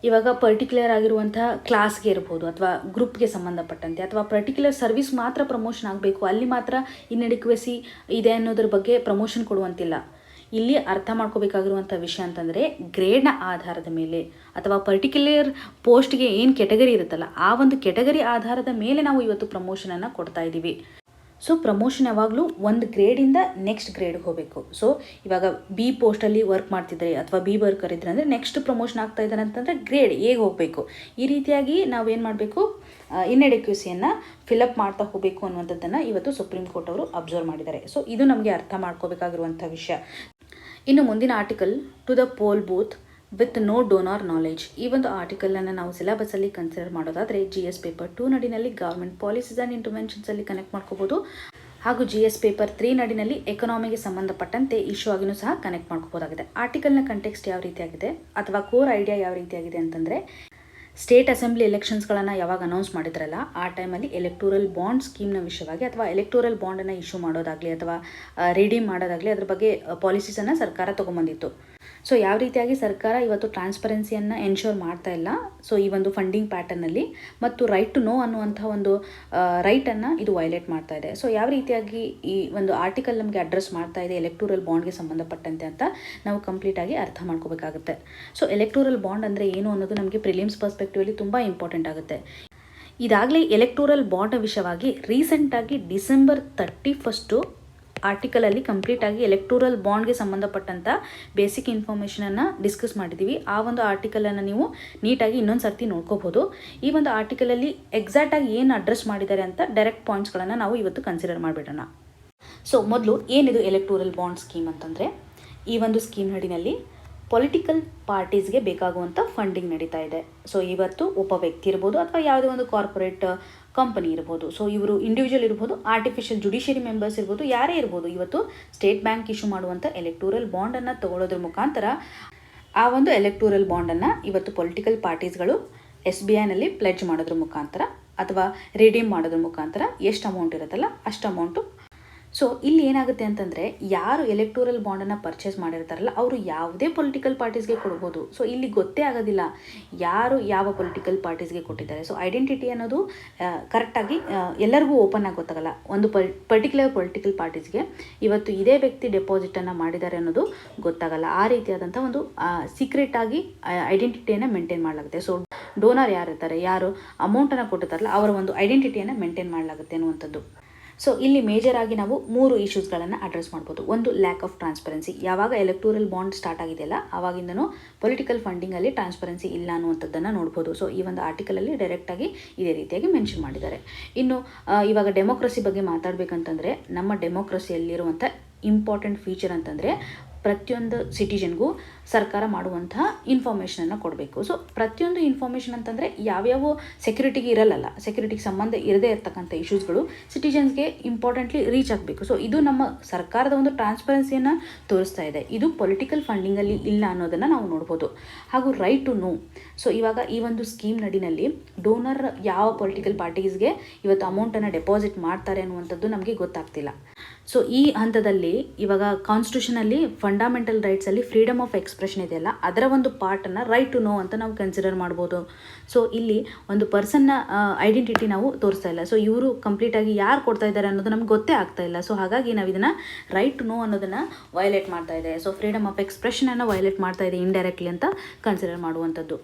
ಇವಾಗ ಪರ್ಟಿಕ್ಯುಲರ್ ಆಗಿರುವಂಥ ಕ್ಲಾಸ್ಗೆ ಇರ್ಬೋದು ಅಥವಾ ಗ್ರೂಪ್ಗೆ ಸಂಬಂಧಪಟ್ಟಂತೆ ಅಥವಾ ಪರ್ಟಿಕ್ಯುಲರ್ ಸರ್ವಿಸ್ ಮಾತ್ರ ಪ್ರಮೋಷನ್ ಆಗಬೇಕು, ಅಲ್ಲಿ ಮಾತ್ರ ಇನ್ಅಡಿಕ್ವೆಸಿ ಇದೆ ಅನ್ನೋದ್ರ ಬಗ್ಗೆ ಪ್ರಮೋಷನ್ ಕೊಡುವಂತಿಲ್ಲ. ಇಲ್ಲಿ ಅರ್ಥ ಮಾಡ್ಕೋಬೇಕಾಗಿರುವಂಥ ವಿಷಯ ಅಂತಂದರೆ, ಗ್ರೇಡ್ನ ಆಧಾರದ ಮೇಲೆ ಅಥವಾ ಪರ್ಟಿಕ್ಯುಲರ್ ಪೋಸ್ಟ್ಗೆ ಏನು ಕೆಟಗರಿ ಇರುತ್ತಲ್ಲ ಆ ಒಂದು ಕೆಟಗರಿ ಆಧಾರದ ಮೇಲೆ ನಾವು ಇವತ್ತು ಪ್ರಮೋಷನನ್ನು ಕೊಡ್ತಾ ಇದ್ದೀವಿ. ಸೊ ಪ್ರಮೋಷನ್ ಯಾವಾಗಲೂ ಒಂದು ಗ್ರೇಡಿಂದ ನೆಕ್ಸ್ಟ್ ಗ್ರೇಡ್ಗೆ ಹೋಗಬೇಕು. ಸೊ ಇವಾಗ B ಪೋಸ್ಟಲ್ಲಿ ವರ್ಕ್ ಮಾಡ್ತಿದ್ರೆ ಅಥವಾ B ವರ್ಕರ್ ಇದ್ರೆ ಅಂದರೆ ನೆಕ್ಸ್ಟ್ ಪ್ರಮೋಷನ್ ಆಗ್ತಾ ಇದ್ದಾರೆ ಅಂತಂದರೆ ಗ್ರೇಡ್ Aಗೆ ಹೋಗಬೇಕು. ಈ ರೀತಿಯಾಗಿ ನಾವೇನು ಮಾಡಬೇಕು, ಇನ್ಅಡಿಕ್ವೆಸಿಯನ್ನು ಫಿಲಪ್ ಮಾಡ್ತಾ ಹೋಗಬೇಕು ಅನ್ನುವಂಥದ್ದನ್ನು ಇವತ್ತು ಸುಪ್ರೀಂ ಕೋರ್ಟ್ ಅವರು ಅಬ್ಸರ್ವ್ ಮಾಡಿದ್ದಾರೆ. ಸೊ ಇದು ನಮಗೆ ಅರ್ಥ ಮಾಡ್ಕೋಬೇಕಾಗಿರುವಂಥ ವಿಷಯ. ಇನ್ನು ಮುಂದಿನ article, to the poll booth with no donor knowledge. ಈ ಒಂದು ಆರ್ಟಿಕಲನ್ನು ನಾವು ಸಿಲೆಬಸಲ್ಲಿ ಕನ್ಸಿಡರ್ ಮಾಡೋದಾದರೆ GS ಪೇಪರ್ 2 ನಡಿನಲ್ಲಿ ಗವರ್ಮೆಂಟ್ ಪಾಲಿಸೀಸ್ ಆ್ಯಂಡ್ ಇಂಟರ್ವೆನ್ಷನ್ಸಲ್ಲಿ ಕನೆಕ್ಟ್ ಮಾಡ್ಕೋಬೋದು, ಹಾಗೂ GS ಪೇಪರ್ 3 ನಡಿನಲ್ಲಿ ಎಕನಾಮಿಗೆ ಸಂಬಂಧಪಟ್ಟಂತೆ ಇಶ್ಯೂ ಆಗಿನೂ ಸಹ ಕನೆಕ್ಟ್ ಮಾಡ್ಕೋಬೋದಾಗಿದೆ. ಆರ್ಟಿಕಲ್ನ ಕಂಟೆಕ್ಸ್ಟ್ ಯಾವ ರೀತಿಯಾಗಿದೆ ಅಥವಾ ಕೋರ್ ಐಡಿಯಾ ಯಾವ ರೀತಿಯಾಗಿದೆ ಅಂತಂದರೆ, ಸ್ಟೇಟ್ ಅಸೆಂಬ್ಲಿ ಎಲೆಕ್ಷನ್ಸ್ಗಳನ್ನು ಯಾವಾಗ ಅನೌನ್ಸ್ ಮಾಡಿದ್ರಲ್ಲ ಆ ಟೈಮಲ್ಲಿ ಎಲೆಕ್ಟೋರಲ್ ಬಾಂಡ್ ಸ್ಕೀಮ್ನ ವಿಷಯವಾಗಿ ಅಥವಾ ಎಲೆಕ್ಟೋರಲ್ ಬಾಂಡನ್ನು ಇಶ್ಯೂ ಮಾಡೋದಾಗಲಿ ಅಥವಾ ರಿಡೀಮ್ ಮಾಡೋದಾಗಲಿ ಅದ್ರ ಬಗ್ಗೆ ಪಾಲಿಸೀಸನ್ನು ಸರ್ಕಾರ ತೊಗೊಂಬಂದಿತ್ತು. ಸೊ ಯಾವ ರೀತಿಯಾಗಿ ಸರ್ಕಾರ ಇವತ್ತು ಟ್ರಾನ್ಸ್ಪರೆನ್ಸಿಯನ್ನು ಎನ್ಶೋರ್ ಮಾಡ್ತಾ ಇಲ್ಲ. ಸೊ ಈ ಒಂದು ಫಂಡಿಂಗ್ ಪ್ಯಾಟರ್ನಲ್ಲಿ ಮತ್ತು ರೈಟ್ ಟು ನೋ ಅನ್ನುವಂಥ ಒಂದು ರೈಟನ್ನು ಇದು ವೈಲೇಟ್ ಮಾಡ್ತಾ ಇದೆ. ಸೊ ಯಾವ ರೀತಿಯಾಗಿ ಈ ಒಂದು ಆರ್ಟಿಕಲ್ ನಮಗೆ ಅಡ್ರೆಸ್ ಮಾಡ್ತಾ ಇದೆ ಎಲೆಕ್ಟೋರಲ್ ಬಾಂಡ್ಗೆ ಸಂಬಂಧಪಟ್ಟಂತೆ ಅಂತ ನಾವು ಕಂಪ್ಲೀಟಾಗಿ ಅರ್ಥ ಮಾಡ್ಕೋಬೇಕಾಗುತ್ತೆ. ಸೊ ಎಲೆಕ್ಟೋರಲ್ ಬಾಂಡ್ ಅಂದರೆ ಏನು ಅನ್ನೋದು ನಮಗೆ ಪ್ರಿಲಿಮ್ಸ್ ಪರ್ಸ್ಪೆಕ್ಟಿವಲ್ಲಿ ತುಂಬ ಇಂಪಾರ್ಟೆಂಟ್ ಆಗುತ್ತೆ. ಇದಾಗಲೇ ಎಲೆಕ್ಟೋರಲ್ ಬಾಂಡ್ ವಿಷಯವಾಗಿ ರೀಸೆಂಟಾಗಿ ಡಿಸೆಂಬರ್ 31 ಆರ್ಟಿಕಲಲ್ಲಿ ಕಂಪ್ಲೀಟಾಗಿ ಎಲೆಕ್ಟೋರಲ್ ಬಾಂಡ್ಗೆ ಸಂಬಂಧಪಟ್ಟಂಥ ಬೇಸಿಕ್ ಇನ್ಫಾರ್ಮೇಷನನ್ನು ಡಿಸ್ಕಸ್ ಮಾಡಿದ್ದೀವಿ. ಆ ಒಂದು ಆರ್ಟಿಕಲನ್ನು ನೀವು ನೀಟಾಗಿ ಇನ್ನೊಂದು ಸರ್ತಿ ನೋಡ್ಕೋಬೋದು. ಈ ಒಂದು ಆರ್ಟಿಕಲಲ್ಲಿ ಎಕ್ಸಾಕ್ಟಾಗಿ ಏನು ಅಡ್ರೆಸ್ ಮಾಡಿದ್ದಾರೆ ಅಂತ ಡೈರೆಕ್ಟ್ ಪಾಯಿಂಟ್ಸ್ಗಳನ್ನು ನಾವು ಇವತ್ತು ಕನ್ಸಿಡರ್ ಮಾಡಿಬಿಡೋಣ. ಸೊ ಮೊದಲು ಏನಿದು ಎಲೆಕ್ಟೋರಲ್ ಬಾಂಡ್ ಸ್ಕೀಮ್ ಅಂತಂದರೆ, ಈ ಒಂದು ಸ್ಕೀಮ್ ನಡಿನಲ್ಲಿ ಪೊಲಿಟಿಕಲ್ ಪಾರ್ಟೀಸ್ಗೆ ಬೇಕಾಗುವಂಥ ಫಂಡಿಂಗ್ ನಡೀತಾ ಇದೆ. ಸೊ ಇವತ್ತು ಒಬ್ಬ ವ್ಯಕ್ತಿ ಇರ್ಬೋದು ಅಥವಾ ಯಾವುದೇ ಒಂದು ಕಾರ್ಪೊರೇಟ್ ಕಂಪನಿ ಇರ್ಬೋದು, ಸೊ ಇವರು ಇಂಡಿವಿಜುವಲ್ ಇರ್ಬೋದು, ಆರ್ಟಿಫಿಷಿಯಲ್ ಜುಡಿಷಿಯರಿ ಮೆಂಬರ್ಸ್ ಇರ್ಬೋದು, ಯಾರೇ ಇರ್ಬೋದು, ಇವತ್ತು ಸ್ಟೇಟ್ ಬ್ಯಾಂಕ್ ಇಶ್ಯೂ ಮಾಡುವಂಥ ಎಲೆಕ್ಟೋರಲ್ ಬಾಂಡನ್ನು ತಗೊಳ್ಳೋದ್ರ ಮುಖಾಂತರ ಆ ಒಂದು ಎಲೆಕ್ಟೋರಲ್ ಬಾಂಡನ್ನು ಇವತ್ತು ಪೊಲಿಟಿಕಲ್ ಪಾರ್ಟೀಸ್ಗಳು SBIನಲ್ಲಿ ಪ್ಲೆಡ್ಜ್ ಮಾಡೋದ್ರ ಮುಖಾಂತರ ಅಥವಾ ರಿಡೀಮ್ ಮಾಡೋದ್ರ ಮುಖಾಂತರ ಎಷ್ಟು ಅಮೌಂಟ್ ಇರುತ್ತಲ್ಲ ಅಷ್ಟು ಅಮೌಂಟು. ಸೊ ಇಲ್ಲಿ ಏನಾಗುತ್ತೆ ಅಂತಂದರೆ, ಯಾರು ಎಲೆಕ್ಟೋರಲ್ ಬಾಂಡನ್ನು ಪರ್ಚೇಸ್ ಮಾಡಿರ್ತಾರಲ್ಲ ಅವರು ಯಾವುದೇ ಪೊಲಿಟಿಕಲ್ ಪಾರ್ಟೀಸ್ಗೆ ಕೊಡ್ಬೋದು. ಸೊ ಇಲ್ಲಿ ಗೊತ್ತೇ ಆಗೋದಿಲ್ಲ ಯಾರು ಯಾವ ಪೊಲಿಟಿಕಲ್ ಪಾರ್ಟೀಸ್ಗೆ ಕೊಟ್ಟಿದ್ದಾರೆ. ಸೊ ಐಡೆಂಟಿಟಿ ಅನ್ನೋದು ಕರೆಕ್ಟಾಗಿ ಎಲ್ಲರಿಗೂ ಓಪನ್ ಆಗಿ ಗೊತ್ತಾಗಲ್ಲ. ಒಂದು ಪರ್ಟಿಕ್ಯುಲರ್ ಪೊಲಿಟಿಕಲ್ ಪಾರ್ಟೀಸ್ಗೆ ಇವತ್ತು ಇದೇ ವ್ಯಕ್ತಿ ಡೆಪಾಸಿಟನ್ನು ಮಾಡಿದ್ದಾರೆ ಅನ್ನೋದು ಗೊತ್ತಾಗಲ್ಲ. ಆ ರೀತಿಯಾದಂಥ ಒಂದು ಸೀಕ್ರೆಟಾಗಿ ಐಡೆಂಟಿಟಿಯನ್ನು ಮೇಂಟೈನ್ ಮಾಡಲಾಗುತ್ತೆ. ಸೊ ಡೋನರ್ ಯಾರಿರ್ತಾರೆ, ಯಾರು ಅಮೌಂಟನ್ನು ಕೊಟ್ಟಿರ್ತಾರಲ್ಲ ಅವರ ಒಂದು ಐಡೆಂಟಿಟಿಯನ್ನು ಮೇಂಟೈನ್ ಮಾಡಲಾಗುತ್ತೆ ಅನ್ನುವಂಥದ್ದು. ಸೊ ಇಲ್ಲಿ ಮೇಜರ್ ಆಗಿ ನಾವು 3 ಇಶ್ಯೂಸ್ಗಳನ್ನು ಅಡ್ರೆಸ್ ಮಾಡ್ಬೋದು. ಒಂದು, ಲ್ಯಾಕ್ ಆಫ್ ಟ್ರಾನ್ಸ್ಪರೆನ್ಸಿ. ಯಾವಾಗ ಎಲೆಕ್ಟೋರಲ್ ಬಾಂಡ್ ಸ್ಟಾರ್ಟ್ ಆಗಿದೆಯಲ್ಲ ಆವಾಗಿಂದನೂ ಪೊಲಿಟಿಕಲ್ ಫಂಡಿಂಗಲ್ಲಿ ಟ್ರಾನ್ಸ್ಪರೆನ್ಸಿ ಇಲ್ಲ ಅನ್ನುವಂಥದ್ದನ್ನು ನೋಡ್ಬೋದು. ಸೊ ಈ ಒಂದು ಆರ್ಟಿಕಲಲ್ಲಿ ಡೈರೆಕ್ಟಾಗಿ ಇದೇ ರೀತಿಯಾಗಿ ಮೆನ್ಷನ್ ಮಾಡಿದ್ದಾರೆ. ಇನ್ನು ಇವಾಗ ಡೆಮೋಕ್ರಸಿ ಬಗ್ಗೆ ಮಾತಾಡಬೇಕಂತಂದರೆ, ನಮ್ಮ ಡೆಮೋಕ್ರಸಿಯಲ್ಲಿರುವಂಥ ಇಂಪಾರ್ಟೆಂಟ್ ಫೀಚರ್ ಅಂತಂದರೆ ಪ್ರತಿಯೊಂದು ಸಿಟಿಜನ್ಗೂ ಸರ್ಕಾರ ಮಾಡುವಂತಹ ಇನ್ಫಾರ್ಮೇಷನನ್ನು ಕೊಡಬೇಕು. ಸೊ ಪ್ರತಿಯೊಂದು ಇನ್ಫಾರ್ಮೇಷನ್ ಅಂತಂದರೆ ಯಾವ್ಯಾವ ಸೆಕ್ಯೂರಿಟಿಗೆ ಇರಲ್ಲ, ಸೆಕ್ಯೂರಿಟಿಗೆ ಸಂಬಂಧ ಇರದೇ ಇರತಕ್ಕಂಥ ಇಶ್ಯೂಸ್ಗಳು ಸಿಟಿಜನ್ಸ್ಗೆ ಇಂಪಾರ್ಟೆಂಟ್ಲಿ ರೀಚ್ ಆಗಬೇಕು. ಸೊ ಇದು ನಮ್ಮ ಸರ್ಕಾರದ ಒಂದು ಟ್ರಾನ್ಸ್ಪರೆನ್ಸಿಯನ್ನು ತೋರಿಸ್ತಾ ಇದೆ. ಇದು ಪೊಲಿಟಿಕಲ್ ಫಂಡಿಂಗಲ್ಲಿ ಇಲ್ಲ ಅನ್ನೋದನ್ನು ನಾವು ನೋಡ್ಬೋದು. ಹಾಗೂ ರೈಟ್ ಟು ನೋ. ಸೊ ಇವಾಗ ಈ ಒಂದು ಸ್ಕೀಮ್ ನಡಿನಲ್ಲಿ ಡೋನರ್ ಯಾವ ಪೊಲಿಟಿಕಲ್ ಪಾರ್ಟೀಸ್ಗೆ ಇವತ್ತು ಅಮೌಂಟನ್ನು ಡೆಪಾಸಿಟ್ ಮಾಡ್ತಾರೆ ಅನ್ನುವಂಥದ್ದು ನಮಗೆ ಗೊತ್ತಾಗ್ತಿಲ್ಲ. ಸೊ ಈ ಹಂತದಲ್ಲಿ ಇವಾಗ ಕಾನ್ಸ್ಟಿಟ್ಯೂಷನಲ್ಲಿ ಫಂಡಮೆಂಟಲ್ ರೈಟ್ಸಲ್ಲಿ ಫ್ರೀಡಮ್ ಆಫ್ ಎಕ್ಸ್ಪ್ರೆಷನ್ ಇದೆಯಲ್ಲ, ಅದರ ಒಂದು ಪಾರ್ಟನ್ನು ರೈಟ್ ಟು ನೋ ಅಂತ ನಾವು ಕನ್ಸಿಡರ್ ಮಾಡ್ಬೋದು. ಸೊ ಇಲ್ಲಿ ಒಂದು ಪರ್ಸನ್ನ ಐಡೆಂಟಿಟಿ ನಾವು ತೋರಿಸ್ತಾ ಇಲ್ಲ. ಸೊ ಇವರು ಕಂಪ್ಲೀಟಾಗಿ ಯಾರು ಕೊಡ್ತಾ ಇದ್ದಾರೆ ಅನ್ನೋದು ನಮ್ಗೆ ಗೊತ್ತೇ ಆಗ್ತಾ ಇಲ್ಲ. ಸೊ ಹಾಗಾಗಿ ನಾವು ಇದನ್ನು ರೈಟ್ ಟು ನೋ ಅನ್ನೋದನ್ನು ವೈಲೇಟ್ ಮಾಡ್ತಾ ಇದೆ. ಸೊ ಫ್ರೀಡಮ್ ಆಫ್ ಎಕ್ಸ್ಪ್ರೆಷನನ್ನು ವೈಲೇಟ್ ಮಾಡ್ತಾ ಇದೆ ಇಂಡೈರೆಕ್ಟ್ಲಿ ಅಂತ ಕನ್ಸಿಡರ್ ಮಾಡುವಂಥದ್ದು.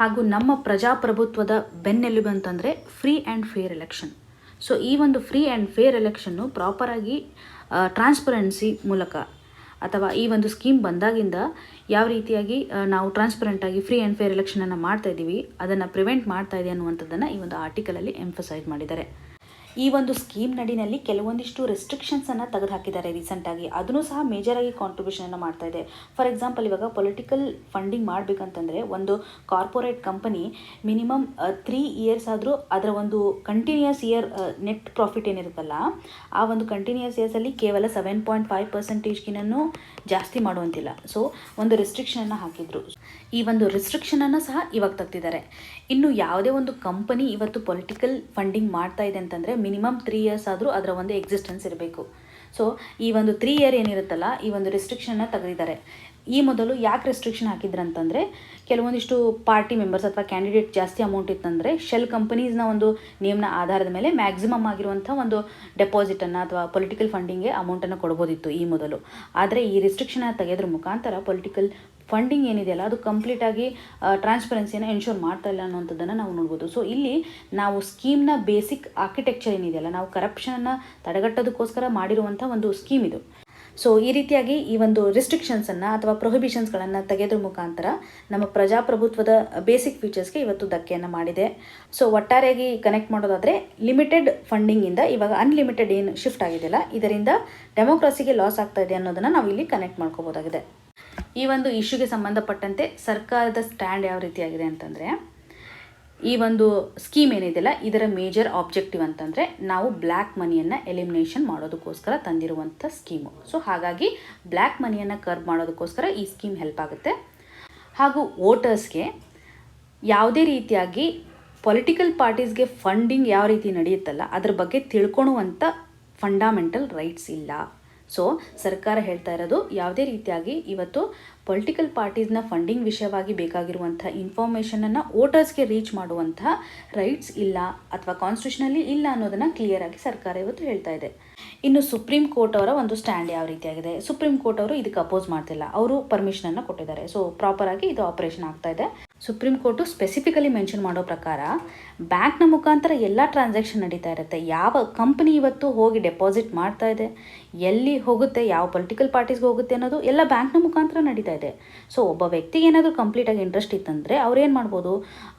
ಹಾಗೂ ನಮ್ಮ ಪ್ರಜಾಪ್ರಭುತ್ವದ ಬೆನ್ನೆಲುಬು ಅಂತಂದರೆ free and fair election. So ಈ ಒಂದು ಫ್ರೀ ಆ್ಯಂಡ್ ಫೇರ್ ಎಲೆಕ್ಷನ್ನು ಪ್ರಾಪರಾಗಿ ಟ್ರಾನ್ಸ್ಪರೆನ್ಸಿ ಮೂಲಕ ಅಥವಾ ಈ ಒಂದು ಸ್ಕೀಮ್ ಬಂದಾಗಿಂದ ಯಾವ ರೀತಿಯಾಗಿ ನಾವು ಟ್ರಾನ್ಸ್ಪರೆಂಟಾಗಿ ಫ್ರೀ ಆ್ಯಂಡ್ ಫೇರ್ ಎಲೆಕ್ಷನನ್ನು ಮಾಡ್ತಾ ಇದ್ದೀವಿ, ಅದನ್ನು ಪ್ರಿವೆಂಟ್ ಮಾಡ್ತಾ ಇದೆ ಅನ್ನುವಂಥದ್ದನ್ನು ಈ ಒಂದು ಆರ್ಟಿಕಲಲ್ಲಿ ಎಂಫಸೈಸ್ ಮಾಡಿದ್ದಾರೆ. ಈ ಒಂದು ಸ್ಕೀಮ್ ನಡಿನಲ್ಲಿ ಕೆಲವೊಂದಿಷ್ಟು ರೆಸ್ಟ್ರಿಕ್ಷನ್ಸನ್ನು ತೆಗೆದುಹಾಕಿದ್ದಾರೆ ರೀಸೆಂಟಾಗಿ. ಅದನ್ನು ಸಹ ಮೇಜರಾಗಿ ಕಾಂಟ್ರಿಬ್ಯೂಷನನ್ನು ಮಾಡ್ತಾ ಇದೆ. ಫಾರ್ ಎಕ್ಸಾಂಪಲ್, ಇವಾಗ ಪೊಲಿಟಿಕಲ್ ಫಂಡಿಂಗ್ ಮಾಡಬೇಕಂತಂದರೆ ಒಂದು ಕಾರ್ಪೊರೇಟ್ ಕಂಪನಿ ಮಿನಿಮಮ್ 3 ಇಯರ್ಸ್ ಆದರೂ ಅದರ ಒಂದು ಕಂಟಿನ್ಯೂಯಸ್ ಇಯರ್ ನೆಟ್ ಪ್ರಾಫಿಟ್ ಏನಿರುತ್ತಲ್ಲ, ಆ ಒಂದು ಕಂಟಿನ್ಯೂಯಸ್ ಇಯರ್ಸಲ್ಲಿ ಕೇವಲ 7.5%ಗಿನೂ ಜಾಸ್ತಿ ಮಾಡುವಂತಿಲ್ಲ. ಸೊ ಒಂದು ರೆಸ್ಟ್ರಿಕ್ಷನನ್ನು ಹಾಕಿದ್ರು. ಈ ಒಂದು ರೆಸ್ಟ್ರಿಕ್ಷನನ್ನು ಸಹ ಇವಾಗ ತೆಗ್ದಿದ್ದಾರೆ. ಇನ್ನು ಯಾವುದೇ ಒಂದು ಕಂಪನಿ ಇವತ್ತು ಪೊಲಿಟಿಕಲ್ ಫಂಡಿಂಗ್ ಮಾಡ್ತಾ ಇದೆ ಅಂತಂದರೆ ಮಿನಿಮಮ್ 3 ಇಯರ್ಸ್ ಆದರೂ ಅದರ ಒಂದು ಎಕ್ಸಿಸ್ಟೆನ್ಸ್ ಇರಬೇಕು. ಸೊ ಈ ಒಂದು 3 ಇಯರ್ ಏನಿರುತ್ತಲ್ಲ, ಈ ಒಂದು ರೆಸ್ಟ್ರಿಕ್ಷನ್ನ ತೆಗೆದಿದ್ದಾರೆ. ಈ ಮೊದಲು ಯಾಕೆ ರೆಸ್ಟ್ರಿಕ್ಷನ್ ಹಾಕಿದ್ರು ಅಂತಂದರೆ, ಕೆಲವೊಂದಿಷ್ಟು ಪಾರ್ಟಿ ಮೆಂಬರ್ಸ್ ಅಥವಾ ಕ್ಯಾಂಡಿಡೇಟ್ ಜಾಸ್ತಿ ಅಮೌಂಟ್ ಇತ್ತಂದರೆ ಶೆಲ್ ಕಂಪನೀಸ್ನ ಒಂದು ನೇಮ್ನ ಆಧಾರದ ಮೇಲೆ ಮ್ಯಾಕ್ಸಿಮಮ್ ಆಗಿರುವಂಥ ಒಂದು ಡೆಪಾಸಿಟನ್ನು ಅಥವಾ ಪೊಲಿಟಿಕಲ್ ಫಂಡಿಂಗ್ಗೆ ಅಮೌಂಟನ್ನು ಕೊಡ್ಬೋದಿತ್ತು ಈ ಮೊದಲು. ಆದರೆ ಈ ರೆಸ್ಟ್ರಿಕ್ಷನ್ನ ತೆಗೆಯೋದ್ರ ಮುಖಾಂತರ ಪೊಲಿಟಿಕಲ್ ಫಂಡಿಂಗ್ ಏನಿದೆಯಲ್ಲ ಅದು ಕಂಪ್ಲೀಟಾಗಿ ಟ್ರಾನ್ಸ್ಪರೆನ್ಸಿಯನ್ನು ಎನ್ಶೋರ್ ಮಾಡ್ತಾ ಇಲ್ಲ ಅನ್ನೋಂಥದ್ದನ್ನು ನಾವು ನೋಡ್ಬೋದು. ಸೊ ಇಲ್ಲಿ ನಾವು ಸ್ಕೀಮ್ನ ಬೇಸಿಕ್ ಆರ್ಕಿಟೆಕ್ಚರ್ ಏನಿದೆಯಲ್ಲ, ನಾವು ಕರಪ್ಷನನ್ನು ತಡೆಗಟ್ಟೋದಕ್ಕೋಸ್ಕರ ಮಾಡಿರುವಂಥ ಒಂದು ಸ್ಕೀಮ್ ಇದು. ಸೊ ಈ ರೀತಿಯಾಗಿ ಈ ಒಂದು ರಿಸ್ಟ್ರಿಕ್ಷನ್ಸನ್ನು ಅಥವಾ ಪ್ರೊಹಿಬಿಷನ್ಸ್ಗಳನ್ನು ತೆಗೆಯೋದ್ರ ಮುಖಾಂತರ ನಮ್ಮ ಪ್ರಜಾಪ್ರಭುತ್ವದ ಬೇಸಿಕ್ ಫೀಚರ್ಸ್ಗೆ ಇವತ್ತು ಧಕ್ಕೆಯನ್ನು ಮಾಡಿದೆ. ಸೊ ಒಟ್ಟಾರೆಯಾಗಿ ಕನೆಕ್ಟ್ ಮಾಡೋದಾದರೆ ಲಿಮಿಟೆಡ್ ಫಂಡಿಂಗಿಂದ ಇವಾಗ ಅನ್ಲಿಮಿಟೆಡ್ ಏನು ಶಿಫ್ಟ್ ಆಗಿದೆಯಲ್ಲ, ಇದರಿಂದ ಡೆಮೋಕ್ರಸಿಗೆ ಲಾಸ್ ಆಗ್ತಾ ಇದೆ ಅನ್ನೋದನ್ನು ನಾವು ಇಲ್ಲಿ ಕನೆಕ್ಟ್ ಮಾಡ್ಕೋಬೋದಾಗಿದೆ. ಈ ಒಂದು ಇಶ್ಯೂಗೆ ಸಂಬಂಧಪಟ್ಟಂತೆ ಸರ್ಕಾರದ ಸ್ಟ್ಯಾಂಡ್ ಯಾವ ರೀತಿಯಾಗಿದೆ ಅಂತಂದರೆ, ಈ ಒಂದು ಸ್ಕೀಮ್ ಏನಿದೆಯಲ್ಲ ಇದರ ಮೇಜರ್ ಆಬ್ಜೆಕ್ಟಿವ್ ಅಂತಂದರೆ ನಾವು ಬ್ಲ್ಯಾಕ್ ಮನಿಯನ್ನು ಎಲಿಮಿನೇಷನ್ ಮಾಡೋದಕ್ಕೋಸ್ಕರ ತಂದಿರುವಂಥ ಸ್ಕೀಮು. ಸೊ ಹಾಗಾಗಿ ಬ್ಲ್ಯಾಕ್ ಮನಿಯನ್ನು ಕರ್ಬ್ ಮಾಡೋದಕ್ಕೋಸ್ಕರ ಈ ಸ್ಕೀಮ್ ಹೆಲ್ಪ್ ಆಗುತ್ತೆ. ಹಾಗೂ ವೋಟರ್ಸ್ಗೆ ಯಾವುದೇ ರೀತಿಯಾಗಿ ಪೊಲಿಟಿಕಲ್ ಪಾರ್ಟೀಸ್ಗೆ ಫಂಡಿಂಗ್ ಯಾವ ರೀತಿ ನಡೆಯುತ್ತಲ್ಲ ಅದ್ರ ಬಗ್ಗೆ ತಿಳ್ಕೊಳ್ಳುವಂಥ ಫಂಡಮೆಂಟಲ್ ರೈಟ್ಸ್ ಇಲ್ಲ. ಸೊ ಸರ್ಕಾರ ಹೇಳ್ತಾ ಇರೋದು, ಯಾವುದೇ ರೀತಿಯಾಗಿ ಇವತ್ತು ಪೊಲಿಟಿಕಲ್ ಪಾರ್ಟೀಸ್ನ ಫಂಡಿಂಗ್ ವಿಷಯವಾಗಿ ಬೇಕಾಗಿರುವಂಥ ಇನ್ಫಾರ್ಮೇಷನನ್ನು ವೋಟರ್ಸ್ಗೆ ರೀಚ್ ಮಾಡುವಂಥ ರೈಟ್ಸ್ ಇಲ್ಲ ಅಥವಾ ಕಾನ್ಸ್ಟಿಟ್ಯೂಷನಲ್ಲಿ ಇಲ್ಲ ಅನ್ನೋದನ್ನು ಕ್ಲಿಯರಾಗಿ ಸರ್ಕಾರ ಇವತ್ತು ಹೇಳ್ತಾ ಇದೆ. ಇನ್ನು ಸುಪ್ರೀಂ ಕೋರ್ಟ್ ಅವರ ಒಂದು ಸ್ಟ್ಯಾಂಡ್ ಯಾವ ರೀತಿಯಾಗಿದೆ, ಸುಪ್ರೀಂ ಕೋರ್ಟ್ ಅವರು ಇದಕ್ಕೆ ಅಪೋಸ್ ಮಾಡ್ತಿಲ್ಲ, ಅವರು ಪರ್ಮಿಷನನ್ನು ಕೊಟ್ಟಿದ್ದಾರೆ. ಸೊ ಪ್ರಾಪರಾಗಿ ಇದು ಆಪರೇಷನ್ ಆಗ್ತಾ ಇದೆ. ಸುಪ್ರೀಂ ಕೋರ್ಟು ಸ್ಪೆಸಿಫಿಕಲಿ ಮೆನ್ಷನ್ ಮಾಡೋ ಪ್ರಕಾರ ಬ್ಯಾಂಕ್ನ ಮುಖಾಂತರ ಎಲ್ಲ ಟ್ರಾನ್ಸಾಕ್ಷನ್ ನಡೀತಾ ಇರುತ್ತೆ. ಯಾವ ಕಂಪನಿ ಇವತ್ತು ಹೋಗಿ ಡೆಪಾಸಿಟ್ ಮಾಡ್ತಾ ಇದೆ, ಎಲ್ಲಿ ಹೋಗುತ್ತೆ, ಯಾವ ಪೊಲಿಟಿಕಲ್ ಪಾರ್ಟೀಸ್ಗೆ ಹೋಗುತ್ತೆ ಅನ್ನೋದು ಎಲ್ಲ ಬ್ಯಾಂಕ್ನ ಮುಖಾಂತರ ನಡೀತಾ ಇದೆ. ಸೊ ಒಬ್ಬ ವ್ಯಕ್ತಿಗೆ ಏನಾದರೂ ಕಂಪ್ಲೀಟಾಗಿ ಇಂಟ್ರೆಸ್ಟ್ ಇತ್ತಂದರೆ ಅವ್ರೇನು ಮಾಡ್ಬೋದು,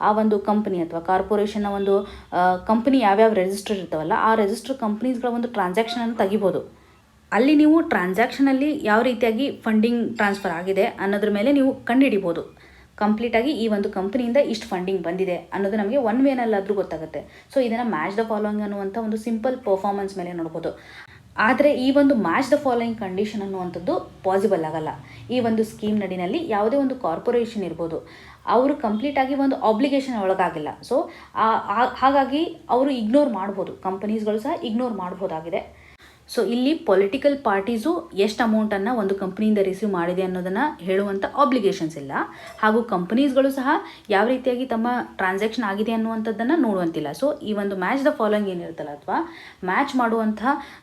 ಆ ಒಂದು ಕಂಪನಿ ಅಥವಾ ಕಾರ್ಪೊರೇಷನ್ನ ಒಂದು ಕಂಪನಿ ಯಾವ್ಯಾವ ರಿಜಿಸ್ಟರ್ ಇರ್ತಾವಲ್ಲ ಆ ರಿಜಿಸ್ಟರ್ ಕಂಪ್ನೀಸ್ಗಳ ಒಂದು ಟ್ರಾನ್ಸಾಕ್ಷನನ್ನು ತೆಗಿಬೋದು. ಅಲ್ಲಿ ನೀವು ಟ್ರಾನ್ಸಾಕ್ಷನಲ್ಲಿ ಯಾವ ರೀತಿಯಾಗಿ ಫಂಡಿಂಗ್ ಟ್ರಾನ್ಸ್ಫರ್ ಆಗಿದೆ ಅನ್ನೋದ್ರ ಮೇಲೆ ನೀವು ಕಂಡುಹಿಡಿಬೋದು. ಕಂಪ್ಲೀಟಾಗಿ ಈ ಒಂದು ಕಂಪನಿಯಿಂದ ಇಷ್ಟು ಫಂಡಿಂಗ್ ಬಂದಿದೆ ಅನ್ನೋದು ನಮಗೆ ಒನ್ ವೇನಲ್ಲಾದರೂ ಗೊತ್ತಾಗುತ್ತೆ. ಸೊ ಇದನ್ನು ಮ್ಯಾಚ್ ದ ಫಾಲೋಯಿಂಗ್ ಅನ್ನುವಂಥ ಒಂದು ಸಿಂಪಲ್ ಪರ್ಫಾರ್ಮೆನ್ಸ್ ಮೇಲೆ ನೋಡ್ಬೋದು. ಆದರೆ ಈ ಒಂದು ಮ್ಯಾಚ್ ದ ಫಾಲೋಯಿಂಗ್ ಕಂಡೀಷನ್ ಅನ್ನುವಂಥದ್ದು ಪಾಸಿಬಲ್ ಆಗಲ್ಲ. ಈ ಒಂದು ಸ್ಕೀಮ್ ನಡಿನಲ್ಲಿ ಯಾವುದೇ ಒಂದು ಕಾರ್ಪೊರೇಷನ್ ಇರ್ಬೋದು, ಅವರು ಕಂಪ್ಲೀಟಾಗಿ ಒಂದು ಆಬ್ಲಿಗೇಷನ್ ಒಳಗಾಗಿಲ್ಲ. ಸೊ ಹಾಗಾಗಿ ಅವರು ಇಗ್ನೋರ್ ಮಾಡ್ಬೋದು, ಕಂಪನೀಸ್ಗಳು ಸಹ ಇಗ್ನೋರ್ ಮಾಡ್ಬೋದಾಗಿದೆ. ಸೊ ಇಲ್ಲಿ ಪೊಲಿಟಿಕಲ್ ಪಾರ್ಟೀಸು ಎಷ್ಟು ಅಮೌಂಟನ್ನು ಒಂದು ಕಂಪ್ನಿಯಿಂದ ರಿಸೀವ್ ಮಾಡಿದೆ ಅನ್ನೋದನ್ನು ಹೇಳುವಂಥ ಆಬ್ಲಿಗೇಷನ್ಸ್ ಇಲ್ಲ. ಹಾಗೂ ಕಂಪನೀಸ್ಗಳು ಸಹ ಯಾವ ರೀತಿಯಾಗಿ ತಮ್ಮ ಟ್ರಾನ್ಸಾಕ್ಷನ್ ಆಗಿದೆ ಅನ್ನುವಂಥದ್ದನ್ನು ನೋಡುವಂತಿಲ್ಲ. ಸೊ ಈ ಒಂದು ಮ್ಯಾಚ್ ದ ಫಾಲೋಯಿಂಗ್ ಏನಿರುತ್ತಲ್ಲ ಅಥವಾ ಮ್ಯಾಚ್ ಮಾಡುವಂಥ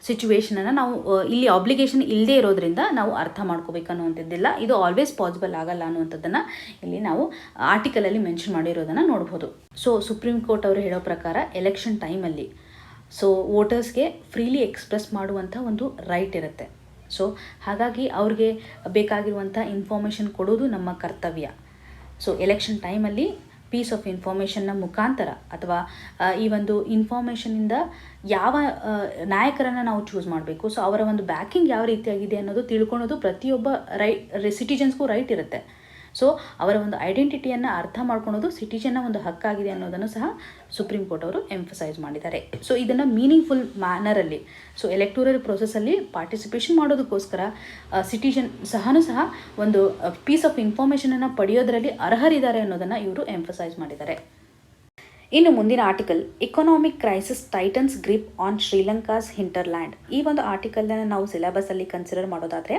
ಸಿಚುವೇಷನನ್ನು ನಾವು ಇಲ್ಲಿ ಆಬ್ಲಿಗೇಷನ್ ಇಲ್ಲದೆ ಇರೋದ್ರಿಂದ ನಾವು ಅರ್ಥ ಮಾಡ್ಕೋಬೇಕು ಅನ್ನುವಂಥದ್ದಿಲ್ಲ. ಇದು ಆಲ್ವೇಸ್ ಪಾಸಿಬಲ್ ಆಗಲ್ಲ ಅನ್ನುವಂಥದ್ದನ್ನು ಇಲ್ಲಿ ನಾವು ಆರ್ಟಿಕಲಲ್ಲಿ ಮೆನ್ಷನ್ ಮಾಡಿರೋದನ್ನು ನೋಡ್ಬೋದು. ಸೊ ಸುಪ್ರೀಂ ಕೋರ್ಟ್ ಅವರು ಹೇಳೋ ಪ್ರಕಾರ ಎಲೆಕ್ಷನ್ ಟೈಮಲ್ಲಿ ಸೊ ವೋಟರ್ಸ್ಗೆ ಫ್ರೀಲಿ ಎಕ್ಸ್ಪ್ರೆಸ್ ಮಾಡುವಂಥ ಒಂದು ರೈಟ್ ಇರುತ್ತೆ. ಸೊ ಹಾಗಾಗಿ ಅವ್ರಿಗೆ ಬೇಕಾಗಿರುವಂಥ ಇನ್ಫಾರ್ಮೇಷನ್ ಕೊಡೋದು ನಮ್ಮ ಕರ್ತವ್ಯ. ಸೊ ಎಲೆಕ್ಷನ್ ಟೈಮಲ್ಲಿ ಪೀಸ್ ಆಫ್ ಇನ್ಫಾರ್ಮೇಷನ್ನ ಮುಖಾಂತರ ಅಥವಾ ಈ ಒಂದು ಇನ್ಫಾರ್ಮೇಷನಿಂದ ಯಾವ ನಾಯಕರನ್ನು ನಾವು ಚೂಸ್ ಮಾಡಬೇಕು, ಸೊ ಅವರ ಒಂದು ಬ್ಯಾಕಿಂಗ್ ಯಾವ ರೀತಿಯಾಗಿದೆ ಅನ್ನೋದು ತಿಳ್ಕೊಳೋದು ಪ್ರತಿಯೊಬ್ಬ ಸಿಟಿಜನ್ಸ್ಗೂ ರೈಟ್ ಇರುತ್ತೆ. ಸೊ ಅವರ ಒಂದು ಐಡೆಂಟಿಟಿಯನ್ನು ಅರ್ಥ ಮಾಡ್ಕೊಳೋದು ಸಿಟಿಜನ್ನ ಒಂದು ಹಕ್ಕಾಗಿದೆ ಅನ್ನೋದನ್ನು ಸಹ ಸುಪ್ರೀಂ ಕೋರ್ಟ್ ಅವರು ಎಂಫಸೈಸ್ ಮಾಡಿದ್ದಾರೆ. ಸೊ ಇದನ್ನು ಮೀನಿಂಗ್ಫುಲ್ ಮ್ಯಾನರಲ್ಲಿ, ಸೊ ಎಲೆಕ್ಟೋರಲ್ ಪ್ರೊಸೆಸ್ಸಲ್ಲಿ ಪಾರ್ಟಿಸಿಪೇಷನ್ ಮಾಡೋದಕ್ಕೋಸ್ಕರ ಸಿಟಿಜನ್ ಸಹ ಒಂದು ಪೀಸ್ ಆಫ್ ಇನ್ಫಾರ್ಮೇಷನನ್ನು ಪಡೆಯೋದರಲ್ಲಿ ಅರ್ಹರಿದ್ದಾರೆ ಅನ್ನೋದನ್ನು ಇವರು ಎಂಫಸೈಸ್ ಮಾಡಿದ್ದಾರೆ. ಇನ್ನು ಮುಂದಿನ article, economic crisis tightens grip on Sri Lanka's hinterland. ಈ ಒಂದು ಆರ್ಟಿಕಲ್ನ ನಾವು ಸಿಲೆಬಸಲ್ಲಿ ಕನ್ಸಿಡರ್ ಮಾಡೋದಾದರೆ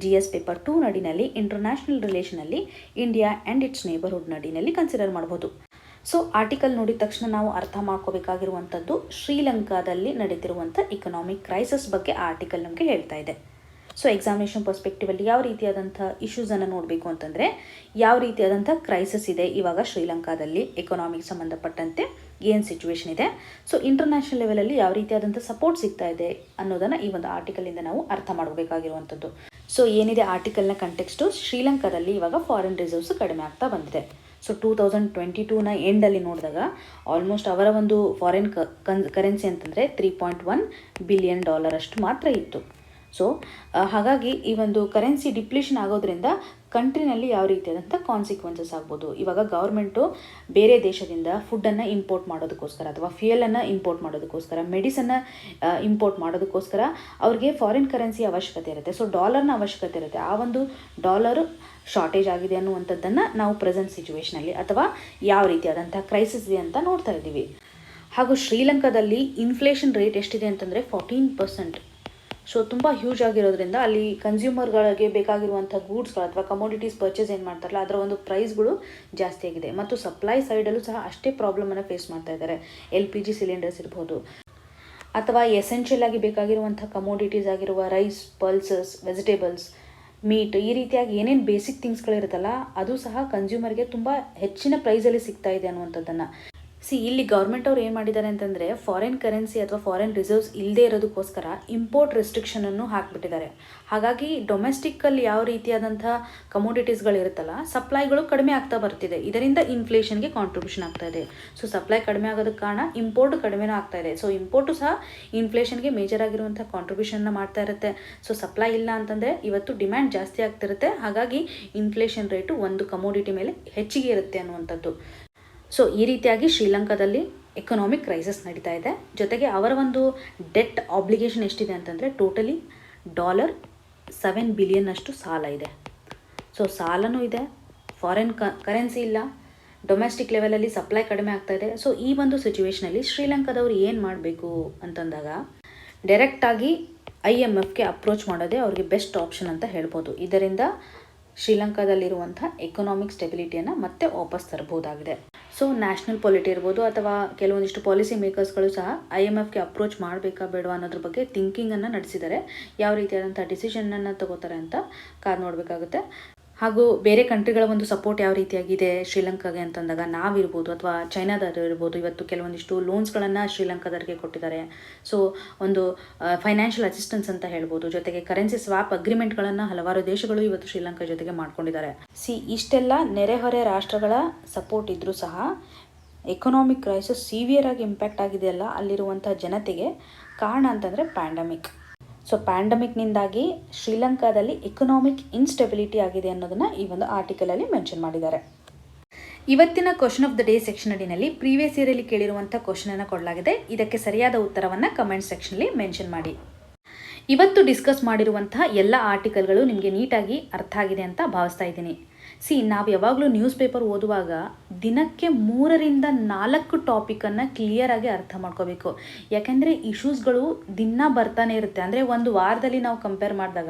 GS ಪೇಪರ್ 2 ನಡಿನಲ್ಲಿ ಇಂಟರ್ನ್ಯಾಷನಲ್ ರಿಲೇಷನಲ್ಲಿ ಇಂಡಿಯಾ ಆ್ಯಂಡ್ ಇಟ್ಸ್ ನೇಬರ್ಹುಡ್ ನಡಿನಲ್ಲಿ ಕನ್ಸಿಡರ್ ಮಾಡ್ಬೋದು. ಸೊ ಆರ್ಟಿಕಲ್ ನೋಡಿದ ತಕ್ಷಣ ನಾವು ಅರ್ಥ ಮಾಡ್ಕೋಬೇಕಾಗಿರುವಂಥದ್ದು ಶ್ರೀಲಂಕಾದಲ್ಲಿ ನಡೀತಿರುವಂಥ ಎಕನಾಮಿಕ್ ಕ್ರೈಸಿಸ್ ಬಗ್ಗೆ ಆರ್ಟಿಕಲ್ ನಮಗೆ ಹೇಳ್ತಾ ಇದೆ. ಸೊ ಎಕ್ಸಾಮಿನೇಷನ್ ಪರ್ಸ್ಪೆಕ್ಟಿವಲ್ಲಿ ಯಾವ ರೀತಿಯಾದಂಥ ಇಶ್ಯೂಸನ್ನು ನೋಡಬೇಕು ಅಂತಂದರೆ, ಯಾವ ರೀತಿಯಾದಂಥ ಕ್ರೈಸಿಸ್ ಇದೆ ಇವಾಗ ಶ್ರೀಲಂಕಾದಲ್ಲಿ ಎಕನಾಮಿಕ್ ಸಂಬಂಧಪಟ್ಟಂತೆ ಏನು ಸಿಚುವೇಶನ್ ಇದೆ, ಸೊ ಇಂಟರ್ನ್ಯಾಷನಲ್ ಲೆವೆಲಲ್ಲಿ ಯಾವ ರೀತಿಯಾದಂಥ ಸಪೋರ್ಟ್ ಸಿಗ್ತಾ ಇದೆ ಅನ್ನೋದನ್ನು ಈ ಒಂದು ಆರ್ಟಿಕಲಿಂದ ನಾವು ಅರ್ಥ ಮಾಡಬೇಕಾಗಿರುವಂಥದ್ದು. ಸೊ ಏನಿದೆ ಆರ್ಟಿಕಲ್ನ ಕಂಟೆಕ್ಸ್ಟು, ಶ್ರೀಲಂಕಾದಲ್ಲಿ ಇವಾಗ ಫಾರಿನ್ ರಿಸರ್ವ್ಸ್ ಕಡಿಮೆ ಆಗ್ತಾ ಬಂದಿದೆ. ಸೊ 2022ನ ಎಂಡಲ್ಲಿ ನೋಡಿದಾಗ ಆಲ್ಮೋಸ್ಟ್ ಅವರ ಒಂದು ಫಾರಿನ್ ಕರೆನ್ಸಿ ಅಂತಂದರೆ $3.1 ಬಿಲಿಯನ್ ಅಷ್ಟು ಮಾತ್ರ ಇತ್ತು. ಸೊ ಹಾಗಾಗಿ ಈ ಒಂದು ಕರೆನ್ಸಿ ಡಿಪ್ಲೇಷನ್ ಆಗೋದ್ರಿಂದ ಕಂಟ್ರಿನಲ್ಲಿ ಯಾವ ರೀತಿಯಾದಂಥ ಕಾನ್ಸಿಕ್ವೆನ್ಸಸ್ ಆಗ್ಬೋದು. ಇವಾಗ ಗೌರ್ಮೆಂಟು ಬೇರೆ ದೇಶದಿಂದ ಫುಡ್ಡನ್ನು ಇಂಪೋರ್ಟ್ ಮಾಡೋದಕ್ಕೋಸ್ಕರ ಅಥವಾ ಫ್ಯೂಯಲನ್ನು ಇಂಪೋರ್ಟ್ ಮಾಡೋದಕ್ಕೋಸ್ಕರ, ಮೆಡಿಸನ್ನ ಇಂಪೋರ್ಟ್ ಮಾಡೋದಕ್ಕೋಸ್ಕರ ಅವ್ರಿಗೆ ಫಾರಿನ್ ಕರೆನ್ಸಿ ಅವಶ್ಯಕತೆ ಇರುತ್ತೆ. ಸೊ ಡಾಲರ್ನ ಅವಶ್ಯಕತೆ ಇರುತ್ತೆ. ಆ ಒಂದು ಡಾಲರ್ ಶಾರ್ಟೇಜ್ ಆಗಿದೆ ಅನ್ನುವಂಥದ್ದನ್ನು ನಾವು ಪ್ರೆಸೆಂಟ್ ಸಿಚುವೇಷನಲ್ಲಿ ಅಥವಾ ಯಾವ ರೀತಿಯಾದಂಥ ಕ್ರೈಸಿಸ್ ಇದೆ ಅಂತ ನೋಡ್ತಾ ಇದ್ದೀವಿ. ಹಾಗೂ ಶ್ರೀಲಂಕಾದಲ್ಲಿ ಇನ್ಫ್ಲೇಷನ್ ರೇಟ್ ಎಷ್ಟಿದೆ ಅಂತಂದರೆ 14%. ಸೊ ತುಂಬ ಹ್ಯೂಜ್ ಆಗಿರೋದ್ರಿಂದ ಅಲ್ಲಿ ಕನ್ಸ್ಯೂಮರ್ಗಳಿಗೆ ಬೇಕಾಗಿರುವಂಥ ಗೂಡ್ಸ್ಗಳು ಅಥವಾ ಕಮೋಡಿಟೀಸ್ ಪರ್ಚೇಸ್ ಏನು ಮಾಡ್ತಾರಲ್ಲ ಅದರ ಒಂದು ಪ್ರೈಸ್ಗಳು ಜಾಸ್ತಿ ಆಗಿದೆ. ಮತ್ತು ಸಪ್ಲೈ ಸೈಡಲ್ಲೂ ಸಹ ಅಷ್ಟೇ ಪ್ರಾಬ್ಲಮನ್ನು ಫೇಸ್ ಮಾಡ್ತಾ ಇದ್ದಾರೆ. LPG ಸಿಲಿಂಡರ್ಸ್ ಇರ್ಬೋದು ಅಥವಾ ಎಸೆನ್ಷಿಯಲ್ ಆಗಿ ಬೇಕಾಗಿರುವಂಥ ಕಮೋಡಿಟೀಸ್ ಆಗಿರುವ ರೈಸ್, ಪಲ್ಸಸ್, ವೆಜಿಟೇಬಲ್ಸ್, ಮೀಟ್, ಈ ರೀತಿಯಾಗಿ ಏನೇನು ಬೇಸಿಕ್ ಥಿಂಗ್ಸ್ಗಳಿರುತ್ತಲ್ಲ ಅದು ಸಹ ಕನ್ಸ್ಯೂಮರ್ಗೆ ತುಂಬ ಹೆಚ್ಚಿನ ಪ್ರೈಸಲ್ಲಿ ಸಿಗ್ತಾ ಇದೆ ಅನ್ನುವಂಥದ್ದನ್ನು ಇಲ್ಲಿ ಗೌರ್ಮೆಂಟ್ ಅವ್ರು ಏನು ಮಾಡಿದ್ದಾರೆ ಅಂತಂದರೆ, ಫಾರಿನ್ ಕರೆನ್ಸಿ ಅಥವಾ ಫಾರಿನ್ ರಿಸರ್ವ್ಸ್ ಇಲ್ಲದೆ ಇರೋದಕ್ಕೋಸ್ಕರ ಇಂಪೋರ್ಟ್ ರೆಸ್ಟ್ರಿಕ್ಷನನ್ನು ಹಾಕಿಬಿಟ್ಟಿದ್ದಾರೆ. ಹಾಗಾಗಿ ಡೊಮೆಸ್ಟಿಕ್ಕಲ್ಲಿ ಯಾವ ರೀತಿಯಾದಂಥ ಕಮೋಡಿಟೀಸ್ಗಳಿರುತ್ತಲ್ಲ ಸಪ್ಲೈಗಳು ಕಡಿಮೆ ಆಗ್ತಾ ಬರ್ತಿದೆ. ಇದರಿಂದ ಇನ್ಫ್ಲೇಷನ್ಗೆ ಕಾಂಟ್ರಿಬ್ಯೂಷನ್ ಆಗ್ತಾ ಇದೆ. ಸೊ ಸಪ್ಲೈ ಕಡಿಮೆ ಆಗೋದಕ್ಕೆ ಕಾರಣ ಇಂಪೋರ್ಟ್ ಕಡಿಮೆನೂ ಆಗ್ತಾ ಇದೆ. ಸೊ ಇಂಪೋರ್ಟು ಸಹ ಇನ್ಫ್ಲೇಷನ್ಗೆ ಮೇಜರ್ ಆಗಿರುವಂಥ ಕಾಂಟ್ರಿಬ್ಯೂಷನ್ನ ಮಾಡ್ತಾ ಇರುತ್ತೆ. ಸೊ ಸಪ್ಲೈ ಇಲ್ಲ ಅಂತಂದರೆ ಇವತ್ತು ಡಿಮ್ಯಾಂಡ್ ಜಾಸ್ತಿ ಆಗ್ತಿರುತ್ತೆ. ಹಾಗಾಗಿ ಇನ್ಫ್ಲೇಷನ್ ರೇಟು ಒಂದು ಕಮೋಡಿಟಿ ಮೇಲೆ ಹೆಚ್ಚಿಗೆ ಇರುತ್ತೆ ಅನ್ನುವಂಥದ್ದು. ಸೊ ಈ ರೀತಿಯಾಗಿ ಶ್ರೀಲಂಕಾದಲ್ಲಿ ಎಕನಾಮಿಕ್ ಕ್ರೈಸಿಸ್ ನಡೀತಾ ಇದೆ. ಜೊತೆಗೆ ಅವರ ಒಂದು ಡೆಟ್ ಆಬ್ಲಿಗೇಷನ್ ಎಷ್ಟಿದೆ ಅಂತಂದರೆ ಟೋಟಲಿ $7 ಬಿಲಿಯನ್ ಅಷ್ಟು ಸಾಲ ಇದೆ. ಸೊ ಸಾಲನೂ ಇದೆ, ಫಾರಿನ್ ಕರೆನ್ಸಿ ಇಲ್ಲ, ಡೊಮೆಸ್ಟಿಕ್ ಲೆವೆಲಲ್ಲಿ ಸಪ್ಲೈ ಕಡಿಮೆ ಆಗ್ತಾ ಇದೆ. ಸೊ ಈ ಒಂದು ಸಿಚುವೇಷನಲ್ಲಿ ಶ್ರೀಲಂಕಾದವ್ರು ಏನು ಮಾಡಬೇಕು ಅಂತಂದಾಗ ಡೈರೆಕ್ಟಾಗಿ IMFಗೆ ಅಪ್ರೋಚ್ ಮಾಡೋದೇ ಅವ್ರಿಗೆ ಬೆಸ್ಟ್ ಆಪ್ಷನ್ ಅಂತ ಹೇಳ್ಬೋದು. ಇದರಿಂದ ಶ್ರೀಲಂಕಾದಲ್ಲಿರುವಂಥ ಎಕನಾಮಿಕ್ ಸ್ಟೆಬಿಲಿಟಿಯನ್ನು ಮತ್ತೆ ವಾಪಸ್ ತರಬಹುದಾಗಿದೆ. ಸೊ ನ್ಯಾಷನಲ್ ಪಾಲಿಟಿ ಇರ್ಬೋದು ಅಥವಾ ಕೆಲವೊಂದಿಷ್ಟು ಪಾಲಿಸಿ ಮೇಕರ್ಸ್ಗಳು ಸಹ IMFಗೆ ಅಪ್ರೋಚ್ ಮಾಡಬೇಕಾ ಬೇಡವಾ ಅನ್ನೋದ್ರ ಬಗ್ಗೆ ಥಿಂಕಿಂಗನ್ನು ನಡೆಸಿದ್ದಾರೆ. ಯಾವ ರೀತಿಯಾದಂಥ ಡಿಸಿಷನನ್ನು ತಗೋತಾರೆ ಅಂತ ಕಾದು ನೋಡಬೇಕಾಗುತ್ತೆ. ಹಾಗೂ ಬೇರೆ ಕಂಟ್ರಿಗಳ ಒಂದು ಸಪೋರ್ಟ್ ಯಾವ ರೀತಿಯಾಗಿದೆ ಶ್ರೀಲಂಕಾಗೆ ಅಂತಂದಾಗ ನಾವಿರ್ಬೋದು ಅಥವಾ ಚೈನಾದವರು ಇರ್ಬೋದು ಇವತ್ತು ಕೆಲವೊಂದಿಷ್ಟು ಲೋನ್ಸ್ಗಳನ್ನು ಶ್ರೀಲಂಕಾದವರಿಗೆ ಕೊಟ್ಟಿದ್ದಾರೆ. ಸೊ ಒಂದು ಫೈನಾನ್ಷಿಯಲ್ ಅಸಿಸ್ಟೆನ್ಸ್ ಅಂತ ಹೇಳ್ಬೋದು. ಜೊತೆಗೆ ಕರೆನ್ಸಿ ಸ್ವಾಪ್ ಅಗ್ರಿಮೆಂಟ್ಗಳನ್ನು ಹಲವಾರು ದೇಶಗಳು ಇವತ್ತು ಶ್ರೀಲಂಕಾ ಜೊತೆಗೆ ಮಾಡ್ಕೊಂಡಿದ್ದಾರೆ. ಇಷ್ಟೆಲ್ಲ ನೆರೆಹೊರೆ ರಾಷ್ಟ್ರಗಳ ಸಪೋರ್ಟ್ ಇದ್ದರೂ ಸಹ ಎಕನಾಮಿಕ್ ಕ್ರೈಸಿಸ್ ಸಿವಿಯರ್ ಆಗಿ ಇಂಪ್ಯಾಕ್ಟ್ ಆಗಿದೆಯಲ್ಲ ಅಲ್ಲಿರುವಂಥ ಜನತೆಗೆ ಕಾರಣ ಅಂತಂದರೆ ಪ್ಯಾಂಡಮಿಕ್. ಸೊ ಪ್ಯಾಂಡಮಿಕ್ನಿಂದಾಗಿ ಶ್ರೀಲಂಕಾದಲ್ಲಿ ಎಕನಾಮಿಕ್ ಇನ್ಸ್ಟೆಬಿಲಿಟಿ ಆಗಿದೆ ಅನ್ನೋದನ್ನು ಈ ಒಂದು ಆರ್ಟಿಕಲಲ್ಲಿ ಮೆನ್ಷನ್ ಮಾಡಿದ್ದಾರೆ. ಇವತ್ತಿನ question of the day section ಅಡಿನಲ್ಲಿ ಪ್ರೀವಿಯಸ್ ಇಯರಲ್ಲಿ ಕೇಳಿರುವಂಥ ಕ್ವಶನನ್ನು ಕೊಡಲಾಗಿದೆ. ಇದಕ್ಕೆ ಸರಿಯಾದ ಉತ್ತರವನ್ನು ಕಮೆಂಟ್ ಸೆಕ್ಷನಲ್ಲಿ ಮೆನ್ಷನ್ ಮಾಡಿ. ಇವತ್ತು ಡಿಸ್ಕಸ್ ಮಾಡಿರುವಂಥ ಎಲ್ಲ ಆರ್ಟಿಕಲ್ಗಳು ನಿಮಗೆ ನೀಟಾಗಿ ಅರ್ಥ ಆಗಿದೆ ಅಂತ ಭಾವಿಸ್ತಾ ಇದ್ದೀನಿ. ನಾವು ಯಾವಾಗಲೂ ನ್ಯೂಸ್ ಪೇಪರ್ ಓದುವಾಗ ದಿನಕ್ಕೆ 3ರಿಂದ 4 ಟಾಪಿಕನ್ನು ಕ್ಲಿಯರಾಗಿ ಅರ್ಥ ಮಾಡ್ಕೋಬೇಕು. ಯಾಕೆಂದರೆ ಇಶ್ಯೂಸ್ಗಳು ದಿನ ಬರ್ತಾನೆ ಇರುತ್ತೆ. ಅಂದರೆ ಒಂದು ವಾರದಲ್ಲಿ ನಾವು ಕಂಪೇರ್ ಮಾಡಿದಾಗ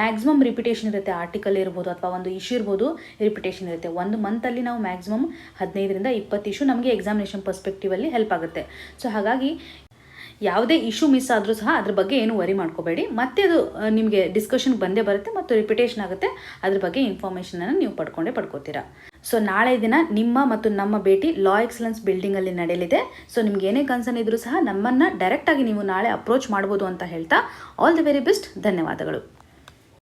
ಮ್ಯಾಕ್ಸಿಮಮ್ ರಿಪಿಟೇಷನ್ ಇರುತ್ತೆ. ಆರ್ಟಿಕಲ್ ಇರ್ಬೋದು ಅಥವಾ ಒಂದು ಇಶ್ಯೂ ಇರ್ಬೋದು, ರಿಪಿಟೇಷನ್ ಇರುತ್ತೆ. ಒಂದು ಮಂತಲ್ಲಿ ನಾವು ಮ್ಯಾಕ್ಸಿಮಮ್ 15ರಿಂದ 20 ಇಶ್ಯೂ ನಮಗೆ ಎಕ್ಸಾಮಿನೇಷನ್ ಪರ್ಸ್ಪೆಕ್ಟಿವಲ್ಲಿ ಹೆಲ್ಪ್ ಆಗುತ್ತೆ. ಸೊ ಹಾಗಾಗಿ ಯಾವುದೇ ಇಶ್ಯೂ ಮಿಸ್ ಆದರೂ ಸಹ ಅದ್ರ ಬಗ್ಗೆ ಏನು ವರಿ ಮಾಡ್ಕೋಬೇಡಿ. ಮತ್ತೆ ಅದು ನಿಮಗೆ ಡಿಸ್ಕಷನ್ ಬಂದೇ ಬರುತ್ತೆ ಮತ್ತು ರಿಪಿಟೇಷನ್ ಆಗುತ್ತೆ. ಅದ್ರ ಬಗ್ಗೆ ಇನ್ಫಾರ್ಮೇಷನನ್ನು ನೀವು ಪಡ್ಕೋತೀರಾ. ಸೊ ನಾಳೆ ದಿನ ನಿಮ್ಮ ಮತ್ತು ನಮ್ಮ ಭೇಟಿ ಲಾ ಎಕ್ಸಲೆನ್ಸ್ ಬಿಲ್ಡಿಂಗಲ್ಲಿ ನಡೆಯಲಿದೆ. ಸೊ ನಿಮ್ಗೆ ಏನೇ ಕನ್ಸರ್ನ್ ಇದ್ರೂ ಸಹ ನಮ್ಮನ್ನು ಡೈರೆಕ್ಟಾಗಿ ನೀವು ನಾಳೆ ಅಪ್ರೋಚ್ ಮಾಡ್ಬೋದು ಅಂತ ಹೇಳ್ತಾ ಆಲ್ ದಿ ವೆರಿ ಬೆಸ್ಟ್. ಧನ್ಯವಾದಗಳು.